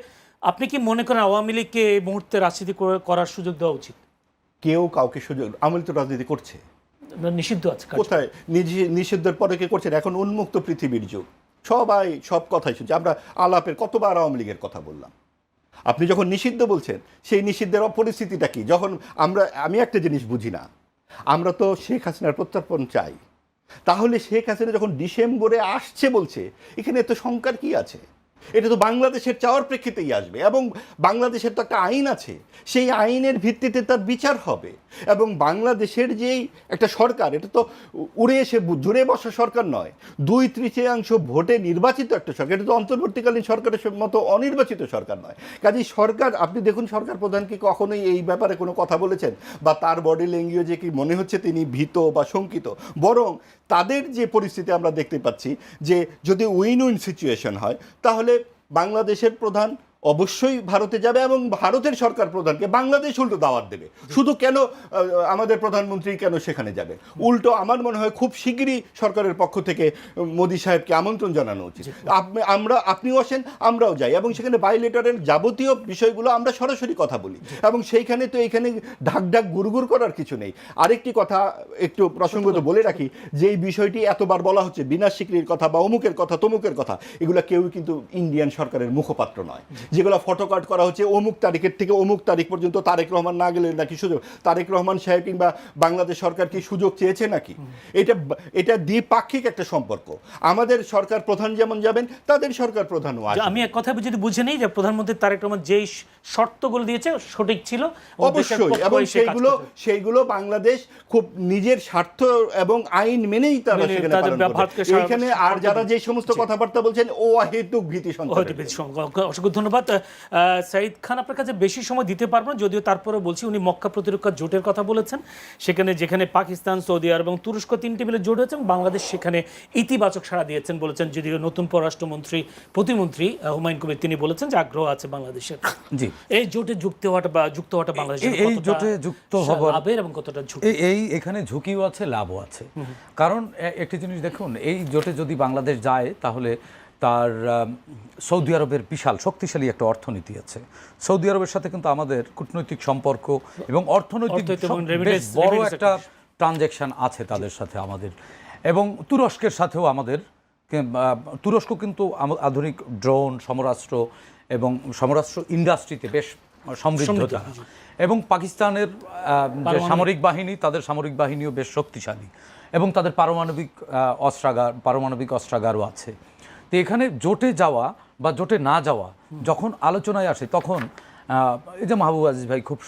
[SPEAKER 3] আপনি কি মনে করেন আওয়ামী লীগকে এই মুহূর্তে রাজনীতি করার সুযোগ দেওয়া উচিত?
[SPEAKER 2] কেউ কাউকে সুযোগ, আওয়ামী লীগ তো রাজনীতি করছে,
[SPEAKER 3] নিষিদ্ধ আছে
[SPEAKER 2] কোথায়? নিষিদ্ধের পরে কে করছেন? এখন উন্মুক্ত পৃথিবীর যুগ, সবাই সব কথাই শুনছে। আমরা আলাপের কতবার আওয়ামী লীগের কথা বললাম। আপনি যখন নিষিদ্ধ বলছেন, সেই নিষিদ্ধের পরিস্থিতিটা কি? যখন আমি একটা জিনিস বুঝি না, আমরা তো শেখ হাসিনার প্রত্যর্পণ চাই, তাহলে শেখ হাসিনা যখন ডিসেম্বরে আসছে বলছে, এখানে তো শঙ্কার কি আছে? এটা তো বাংলাদেশের চাওয়ার প্রেক্ষিতেই আসবে, এবং বাংলাদেশের তো একটা আইন আছে, সেই আইনের ভিত্তিতে তার বিচার হবে। এবং বাংলাদেশের যেই একটা সরকার, এটা তো উড়ে এসে জুড়ে বসা সরকার নয়, 2/3 ভোটে নির্বাচিত একটা সরকার। এটা তো অন্তর্বর্তীকালীন সরকারের মতো অনির্বাচিত সরকার নয়। কাজেই সরকার, আপনি দেখুন সরকার প্রধান কি কখনোই এই ব্যাপারে কোনো কথা বলেছেন, বা তার বডি ল্যাঙ্গুয়েজে কি মনে হচ্ছে তিনি ভীত বা শঙ্কিত? বরং তাদের যে পরিস্থিতি আমরা দেখতে পাচ্ছি, যে যদি উইন উইন সিচুয়েশন হয়, তাহলে বাংলাদেশের প্রধান অবশ্যই ভারতে যাবে, এবং ভারতের সরকার প্রধানকে বাংলাদেশ উল্টো দাওয়াত দেবে। শুধু কেন আমাদের প্রধানমন্ত্রী কেন সেখানে যাবে? উল্টো আমার মনে হয় খুব শিগগিরই সরকারের পক্ষ থেকে মোদি সাহেবকে আমন্ত্রণ জানানো উচিত। আপনিও আসেন, আমরাও যাই, এবং সেখানে বাইলেটারের যাবতীয় বিষয়গুলো আমরা সরাসরি কথা বলি, এবং সেইখানে তো এইখানে ঢাক ঢাক গুড়গুড় করার কিছু নেই। আরেকটি কথা একটু প্রসঙ্গত বলে রাখি, যে এই বিষয়টি এতবার বলা হচ্ছে, বিনা স্বীকৃতির কথা বা অমুকের কথা তমুকের কথা, এগুলো কেউই কিন্তু ইন্ডিয়ান সরকারের মুখপাত্র নয়। যেগুলো ফটোকার্ড করা হচ্ছে, অমুক তারিখের থেকে অমুক তারিখ পর্যন্ত তারেক রহমান না গেলে নাকি সুযোগ, তারেক রহমান সাহেব কিংবা বাংলাদেশ সরকার কি সুযোগ চেয়েছে নাকি? এটা দ্বিপাক্ষিক একটা সম্পর্ক। আমাদের সরকার প্রধান যেমন যাবেন, তাদের সরকার প্রধানও আসবে।
[SPEAKER 3] আমি এক কথা যদি বুঝে নেই যে প্রধানমন্ত্রী তারেক রহমান যেই শর্তগুলো দিয়েছে সঠিক ছিল
[SPEAKER 2] অবশ্যই, এবং সেইগুলো বাংলাদেশ খুব নিজের স্বার্থ এবং আইন মেনেই তারা সেখানে পালন করবে। এখানে আর যারা যে সমস্ত কথাবার্তা বলছেন, ও অহেতুক ভীতি সঞ্চার।
[SPEAKER 3] অসংখ্য ধন্যবাদ। সাঈদ খান আপনার কাছে বেশি সময় দিতে পারবো না, যদিও তারপরে বলছি উনি মক্কা প্রতিরক্ষা জোটের কথা বলেছেন, যেখানে পাকিস্তান, সৌদি আরব এবং তুরস্ক 3টি মিলে জোট হয়েছে, এবং বাংলাদেশ সেখানে ইতিবাচক সাড়া দিয়েছেন বলেছেন। যদিও নতুন প্রতিমন্ত্রী হুমায়ুন কবির তিনি বলেছেন যে আগ্রহ আছে বাংলাদেশের। জি, এই জোটে যুক্ত হওয়াটা বাংলাদেশের
[SPEAKER 1] এই জোটে যুক্ত হওয়ার
[SPEAKER 3] লাভের এবং কতটা ঝুঁকি,
[SPEAKER 1] এখানে ঝুঁকিও আছে, লাভও আছে। কারণ একটি জিনিস দেখুন, এই জোটে যদি বাংলাদেশ যায়, তাহলে তার সৌদি আরবের বিশাল শক্তিশালী একটা অর্থনীতি আছে। সৌদি আরবের সাথে কিন্তু আমাদের কূটনৈতিক সম্পর্ক এবং অর্থনৈতিক বড় একটা ট্রানজ্যাকশন আছে তাদের সাথে আমাদের। এবং তুরস্কের সাথেও আমাদের তুরস্ক কিন্তু আধুনিক ড্রোন সমরাস্ত্র এবং সমরাস্ত্র ইন্ডাস্ট্রিতে বেশ সমৃদ্ধতা, এবং পাকিস্তানের যে সামরিক বাহিনী, তাদের সামরিক বাহিনীও বেশ শক্তিশালী এবং তাদের পারমাণবিক অস্ত্রাগারও আছে। তো এখানে জোটে যাওয়া বা জোটে না যাওয়া যখন আলোচনায় আসে, তখন এই যে মাহবুব আজিজ ভাই খুব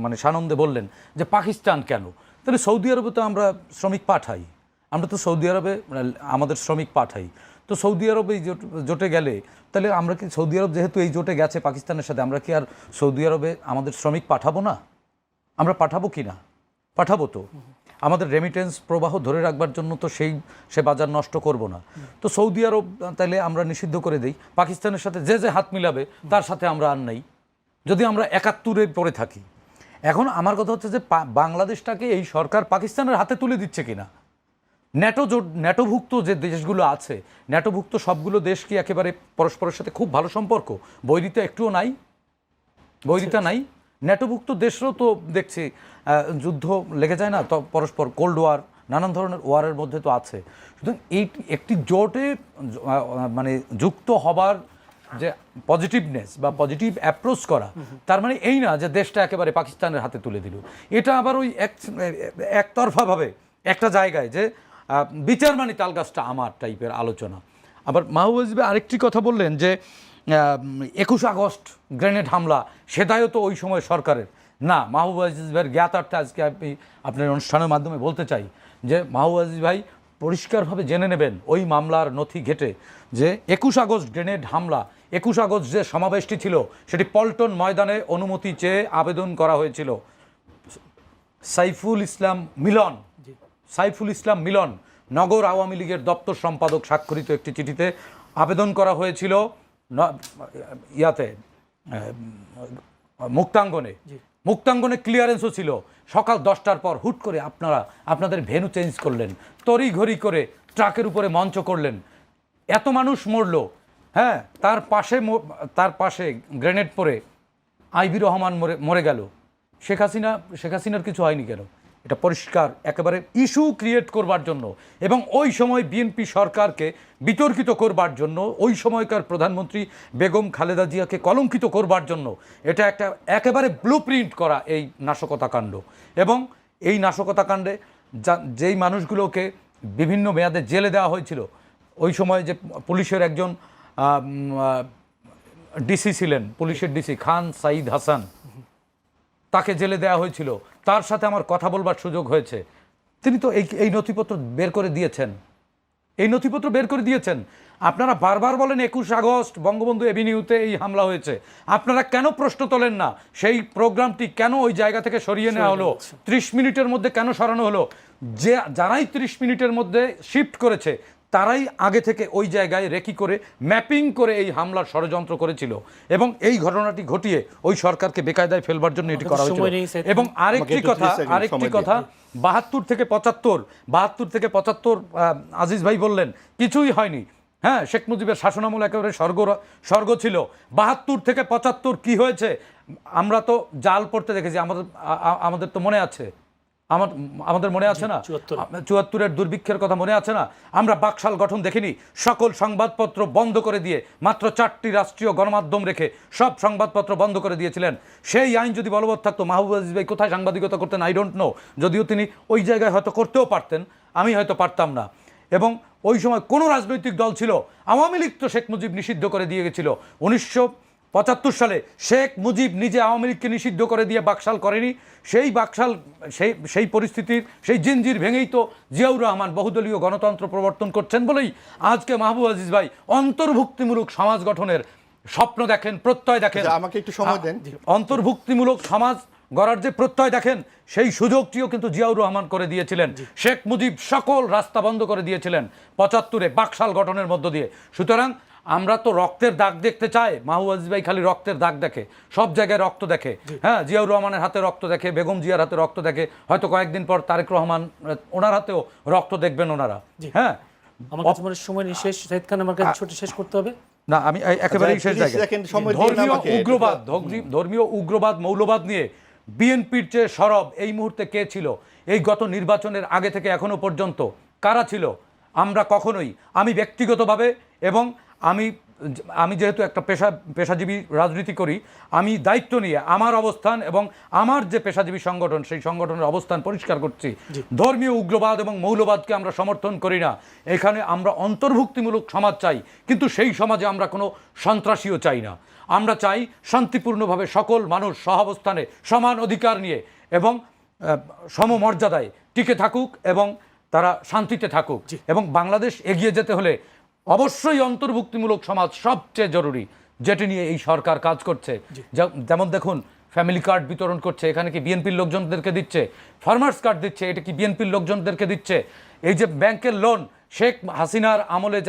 [SPEAKER 1] মানে সানন্দে বললেন যে পাকিস্তান কেন, তাহলে সৌদি আরবে তো আমরা শ্রমিক পাঠাই, আমরা তো সৌদি আরবে আমাদের শ্রমিক পাঠাই, তো সৌদি আরবে এই জোটে গেলে তাহলে আমরা কি সৌদি আরব যেহেতু এই জোটে গেছে পাকিস্তানের সাথে, আমরা কি আর সৌদি আরবে আমাদের শ্রমিক পাঠাবো না? আমরা পাঠাবো কি না? পাঠাবো তো। আমাদের রেমিটেন্স প্রবাহ ধরে রাখবার জন্য তো সে বাজার নষ্ট করব না। তো সৌদি আরব তাইলে আমরা নিষিদ্ধ করে দেই, পাকিস্তানের সাথে যে হাত মিলাবে তার সাথে আমরা আর নেই, যদি আমরা ৭১-এ পড়ে থাকি। এখন আমার কথা হচ্ছে যে বাংলাদেশটাকে এই সরকার পাকিস্তানের হাতে তুলে দিচ্ছে কিনা। ন্যাটোভুক্ত যে দেশগুলো আছে, ন্যাটোভুক্ত সবগুলো দেশ কি একেবারে পরস্পরের সাথে খুব ভালো সম্পর্ক? বৈরিতা একটুও নাই, বৈরিতা নাই। ন্যাটোভুক্ত দেশও তো দেখছি যুদ্ধ লেগে যায় না তো পরস্পর, কোল্ড ওয়ার, নানান ধরনের ওয়ারের মধ্যে তো আছে। সুতরাং এই একটি জোটে মানে যুক্ত হবার যে পজিটিভনেস বা পজিটিভ অ্যাপ্রোচ করা, তার মানে এই না যে দেশটা একেবারে পাকিস্তানের হাতে তুলে দিল। এটা আবার ওই একতরফাভাবে একটা জায়গায় যে বিচার মানে তালগাছটা আমার টাইপের আলোচনা। আবার মাহবুব আজিজ ভাই আরেকটি কথা বললেন যে ২১ আগস্ট গ্রেনেড হামলা, সেটাও তো ওই সময় সরকারের না। মাহবুব আজিজ ভাইয়ের জ্ঞাতার্থে আজকে আমি আপনার অনুষ্ঠানের মাধ্যমে বলতে চাই যে মাহবুব আজিজ ভাই পরিষ্কারভাবে জেনে নেবেন ওই মামলার নথি ঘেটে যে ২১ আগস্ট গ্রেনেড হামলা, ২১ আগস্ট যে সমাবেশটি ছিল সেটি পল্টন ময়দানে অনুমতি চেয়ে আবেদন করা হয়েছিল। সাইফুল ইসলাম মিলন নগর আওয়ামী লীগের দপ্তর সম্পাদক স্বাক্ষরিত একটি চিঠিতে আবেদন করা হয়েছিল মুক্তাঙ্গনে ক্লিয়ারেন্সও ছিল। সকাল 10টার পর হুট করে আপনাদের ভেন্যু চেঞ্জ করলেন, তড়িঘড়ি করে ট্রাকের উপরে মঞ্চ করলেন, এত মানুষ মরল। হ্যাঁ, তার পাশে গ্রেনেড পড়ে আইবি রহমান মরে গেল। শেখ হাসিনার কিছু হয়নি কেন? এটা পরিষ্কার একেবারে ইস্যু ক্রিয়েট করবার জন্য এবং ওই সময় বিএনপি সরকারকে বিতর্কিত করবার জন্য, ওই সময়কার প্রধানমন্ত্রী বেগম খালেদা জিয়াকে কলঙ্কিত করবার জন্য এটা একটা একেবারে ব্লুপ্রিন্ট করা এই নাশকতাকাণ্ড। এবং এই নাশকতাকাণ্ডে যেই মানুষগুলোকে বিভিন্ন মেয়াদে জেলে দেওয়া হয়েছিল, ওই সময় যে পুলিশের একজন ডিসি ছিলেন, পুলিশের ডিসি খান সাঈদ হাসান, তাকে জেলে দেওয়া হয়েছিল, তার সাথে আমার কথা বলবার সুযোগ হয়েছে। তিনি তো এই নথিপত্র বের করে দিয়েছেন। আপনারা বারবার বলেন ২১ আগস্ট বঙ্গবন্ধু এভিনিউতে এই হামলা হয়েছে, আপনারা কেন প্রশ্ন তোলেন না সেই প্রোগ্রামটি কেন ওই জায়গা থেকে সরিয়ে নেওয়া হলো? ৩০ মিনিটের মধ্যে কেন সরানো হলো? যারাই ৩০ মিনিটের মধ্যে শিফট করেছে তারাই আগে থেকে ওই জায়গায় রেকি করে ম্যাপিং করে এই হামলার ষড়যন্ত্র করেছিল এবং এই ঘটনাটি ঘটিয়ে ওই সরকারকে বেকায়দায় ফেলবার জন্য এটি করা হয়েছিল। এবং আরেকটি কথা ৭২ থেকে ৭৫ আজিজ ভাই বললেন কিছুই হয়নি। হ্যাঁ, শেখ মুজিবের শাসনামল একেবারে স্বর্গ ছিল। ৭২ থেকে ৭৫ কি হয়েছে আমরা তো জাল পড়তে দেখেছি, আমাদের তো মনে আছে, আমাদের মনে আছে না ৭৪-এর দুর্ভিক্ষের কথা মনে আছে না? আমরা বাকশাল গঠন দেখিনি, সকল সংবাদপত্র বন্ধ করে দিয়ে মাত্র ৪টি রাষ্ট্রীয় গণমাধ্যম রেখে সব সংবাদপত্র বন্ধ করে দিয়েছিলেন। সেই আইন যদি বলবৎ থাকতো মাহবুব আজিজ ভাই কোথায় সাংবাদিকতা করতেন আই ডোন্ট নো, যদিও তিনি ওই জায়গায় হয়তো করতেও পারতেন, আমি হয়তো পারতাম না। এবং ওই সময় কোনো রাজনৈতিক দল ছিল, আওয়ামী লীগ তো শেখ মুজিব নিষিদ্ধ করে দিয়ে গেছিল। ১৯৭৫ সালে শেখ মুজিব নিজে আওয়ামী লীগকে নিষিদ্ধ করে দিয়ে বাকশাল করেনি। সেই পরিস্থিতির সেই জিনজির ভেঙেই তো জিয়াউর রহমান বহুদলীয় গণতন্ত্র প্রবর্তন করছেন বলেই আজকে মাহবুব আজিজ ভাই অন্তর্ভুক্তিমূলক সমাজ গঠনের স্বপ্ন দেখেন, প্রত্যয় দেখেন।
[SPEAKER 2] আমাকে একটু সময় দেন।
[SPEAKER 1] অন্তর্ভুক্তিমূলক সমাজ গড়ার যে প্রত্যয় দেখেন, সেই সুযোগটিও কিন্তু জিয়াউর রহমান করে দিয়েছিলেন। শেখ মুজিব সকল রাস্তা বন্ধ করে দিয়েছিলেন ৭৫-এ বাকশাল গঠনের মধ্য দিয়ে। সুতরাং আমরা তো রক্তের দাগ দেখতে চাই, মাহবুব আজিজ ভাই খালি রক্তের দাগ দেখে, সব জায়গায় রক্ত দেখে। হ্যাঁ, জিয়াউর রহমানের হাতে রক্ত দেখে, বেগম জিয়ার হাতে রক্ত দেখে, হয়তো কয়েকদিন পর তারেক রহমান ওনার হাতেও রক্ত দেখবেন ওনারা। হ্যাঁ,
[SPEAKER 3] আমার কাছে মনে সময় শেষ, শাহিদ খান আমার কাছে ছোট শেষ করতে হবে
[SPEAKER 1] না, আমি একেবারেই শেষ জায়গায় ধর্মীয় উগ্রবাদ মৌলবাদ নিয়ে বিএনপির চেয়ে সরব এই মুহূর্তে কে ছিল? এই গত নির্বাচনের আগে থেকে এখনো পর্যন্ত কারা ছিল? আমরা কখনোই, আমি ব্যক্তিগতভাবে এবং আমি যেহেতু একটা পেশাজীবী রাজনীতি করি, আমি দায়িত্ব নিয়ে আমার অবস্থান এবং আমার যে পেশাজীবী সংগঠন সেই সংগঠনের অবস্থান পরিষ্কার করছি। ধর্মীয় উগ্রবাদ এবং মৌলবাদকে আমরা সমর্থন করি না। এখানে আমরা অন্তর্ভুক্তিমূলক সমাজ চাই, কিন্তু সেই সমাজে আমরা কোনো সন্ত্রাসীও চাই না। আমরা চাই শান্তিপূর্ণভাবে সকল মানুষ সহাবস্থানে সমান অধিকার নিয়ে এবং সমমর্যাদায় টিকে থাকুক এবং তারা শান্তিতে থাকুক। এবং বাংলাদেশ এগিয়ে যেতে হলে অবশ্যই অন্তর্ভুক্তিমূলক সমাজ সবচেয়ে জরুরি, যেটি নিয়ে এই সরকার কাজ করছে। যেমন দেখুন, ফ্যামিলি কার্ড বিতরণ করছে, এখানে কি বিএনপির লোকজনদেরকে দিচ্ছে? ফার্মার্স কার্ড দিচ্ছে, এটা কি বিএনপির লোকজনদেরকে দিচ্ছে? এই যে ব্যাংকের লোন, শেখ হাসিনার আমলে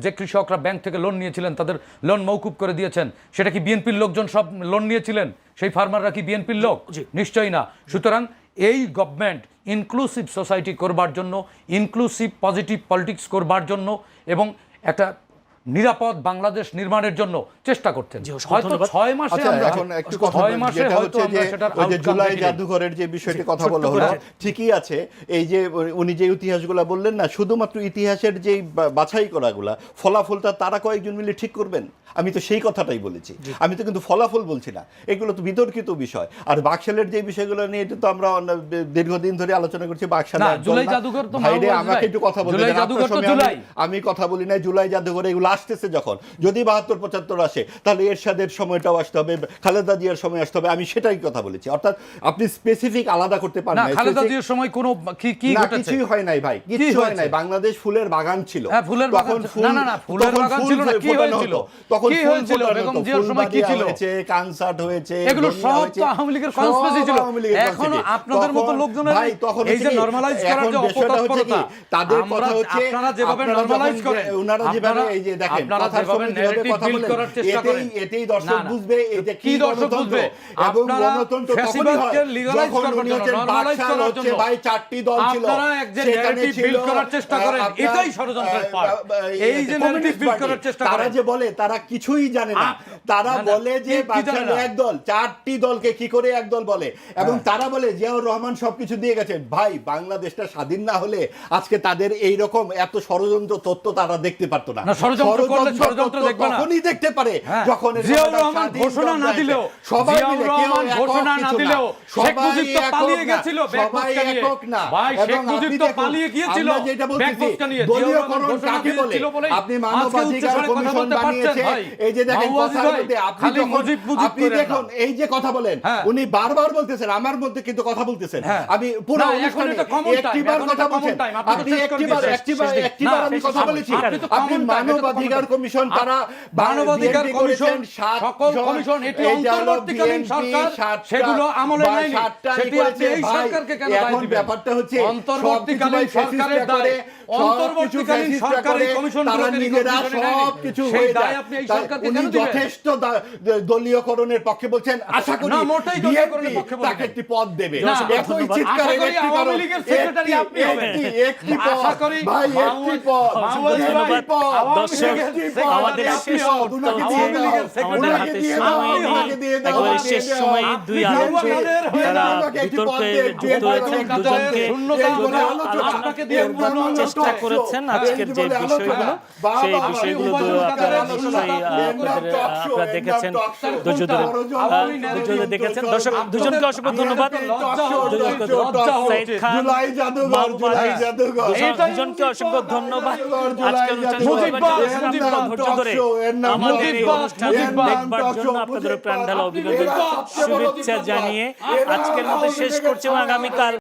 [SPEAKER 1] যে কৃষকরা ব্যাংক থেকে লোন নিয়েছিলেন তাদের লোন মৌকুব করে দিয়েছেন, সেটা কি বিএনপির লোকজন সব লোন নিয়েছিলেন? সেই ফার্মাররা কি বিএনপির লোক? নিশ্চয়ই না। সুতরাং এই গভর্নমেন্ট ইনক্লুসিভ সোসাইটি করবার জন্য, ইনক্লুসিভ পজিটিভ পলিটিক্স করবার জন্য এবং একটা নিরাপদ বাংলাদেশ নির্মাণের জন্য চেষ্টা করছেন। হয়তো 6 মাসে আমরা
[SPEAKER 2] এখন একটু কথা যেটা হচ্ছে যে ওই যে জুলাই জাদুঘরের যে বিষয়টি কথা বলা হলো, ঠিকই আছে। এই যে উনি যে ইতিহাসগুলো বললেন না, শুধুমাত্র ইতিহাসের যে বাছাই করাগুলা, ফলাফলটা তারা কয়েকজন মিলে ঠিক করবেন, আমি তো সেই কথাটাই বলেছি। আমি তো কিন্তু ফলাফল বলছি না, এগুলো তো বিতর্কিত বিষয়। আর বাকশালের যে বিষয়গুলো নিয়ে এটা তো আমরা দীর্ঘদিন ধরে আলোচনা করছি। বাকশালে
[SPEAKER 1] জুলাই জাদুঘর তো
[SPEAKER 2] ভাইরে আমাকে একটু কথা বলতে দেন। আমি কথা বলি না জুলাই জাদুঘর এগুলো আসতেছে যখন, যদি 72-75 আসে তাহলে এরশাদের সময়টাও আসতে হবে, খালেদা জিয়ার সময় আসতে হবে, আমি সেটাই কথা বলেছি। অর্থাৎ আপনি স্পেসিফিক আলাদা করতে পারেন না।
[SPEAKER 1] খালেদা জিয়ার সময় কোনো কি ঘটেছে?
[SPEAKER 2] কিছুই হয় নাই ভাই, কিছু হয় নাই। বাংলাদেশ ফুলের বাগান ছিল।
[SPEAKER 1] হ্যাঁ, ফুলের বাগান। না ফুলের বাগান ছিল না, কি হয়েছিল? তখন কি হয়েছিল? বেগম জিয়ার সময় কি ছিল?
[SPEAKER 2] কনসার্ট হয়েছে,
[SPEAKER 1] এগুলো সব তো আওয়ামী লীগের কনস্পিরেসি ছিল। এখনো আপনাদের মতো লোকজনের এই যে নরমালাইজ করার যে অপতৎপরতা,
[SPEAKER 2] তাদের কথা হচ্ছে
[SPEAKER 1] আপনারা যেভাবে নরমালাইজ করেন,
[SPEAKER 2] ওনারা যেভাবে এই যে দেখেন কথা বলেন, এটাই দর্শক বুঝবে এটা কি দর্শক বুঝবে। এবং গণতন্ত্র তখনই হয় যখন উনি হচ্ছেন বাকশাল হচ্ছে ভাই 4টি দল ছিল,
[SPEAKER 1] আপনারা এক যে ন্যারেটিভ বিল্ড করার চেষ্টা করেন, এটাই ষড়যন্ত্রের পার্ট। এই যে ন্যারেটিভ বিল্ড করার চেষ্টা করেন,
[SPEAKER 2] তারা যে বলে তারা কিছুই জানে না। তারা বলে যে বাকশাল এক দল, 4টি দলকে কি করে এক দল বলে। এবং তারা বলে জিয়াউর রহমান সবকিছু দিয়ে গেছেন। ভাই, বাংলাদেশটা স্বাধীন না হলে আজকে তাদের এই রকম এত ষড়যন্ত্র তথ্য তারা দেখতে পারতো না।
[SPEAKER 1] ষড়যন্ত্র
[SPEAKER 2] তখনই দেখতে পারে যখন
[SPEAKER 1] জিয়াউর রহমান ঘোষণা না দিলেও,
[SPEAKER 2] সবাই মিলে, কেউ
[SPEAKER 1] ঘোষণা না দিলেও শেখ মুজিব তো পালিয়ে গেছিল
[SPEAKER 2] সবাই একক না।
[SPEAKER 1] ভাই, শেখ মুজিব তো পালিয়ে গিয়েছিল
[SPEAKER 2] যেটা বলতেছি দলীয়করণ কাকে বলে। আপনি মানবাধিকার কমিশন বানিয়েছে, এই যে দেখেন কথার মধ্যে আপনি দেখুন এই যে কথা বলেন, উনি বারবার বলতেছেন, আমার মধ্যে কিন্তু কথা বলতেছেন। আমি পুরো অনুষ্ঠানে একটিবার কথা বলছেন, আপনি একটিবার আমি কথা বলেছি। আপনি মানবাধিকার কমিশন, তারা
[SPEAKER 1] মানবাধিকার কমিশন, সকল কমিশন, এটি অন্তর্বর্তীকালীন সরকার, সেগুলো আমলে নেয়নি। সেটি আপনি এই সরকারকে কেন দায় দিবেন?
[SPEAKER 2] ব্যাপারটা হচ্ছে
[SPEAKER 1] অন্তর্বর্তীকালীন সরকারের দায়, অন্তর্বর্তীকালীন সরকার এই কমিশনগুলোকে
[SPEAKER 2] সবকিছু হয়ে যায়। উনি যথেষ্ট দলীয়করণের পক্ষে বলছেন, আশা করি বিএনপি তাকে একটি পদ দেবে। একই চিৎকার, একটি কারণ, একটি পদ, ভাই একটি পদ,
[SPEAKER 3] আমাদের শেষ সময় দুই আলোচক তারা বিতর্কে যুক্ত হয়েছেন, দুজনকে চেষ্টা করেছেন আজকের যে বিষয়গুলো, সেই বিষয়গুলো আপনারা নিশ্চয়ই আপনারা দেখেছেন, ধৈর্য ধরে দেখেছেন। দর্শক দুজনকে অসংখ্য ধন্যবাদ। সাইদ খান, দুজনকে অসংখ্য ধন্যবাদ আজকের ধৈর্য ধরে আমাদের এই অনুষ্ঠান দেখবার জন্য আপনাদের প্রাণ ঢালা অভিনন্দন, শুভেচ্ছা জানিয়ে আজকের মতো শেষ করছি। আগামীকাল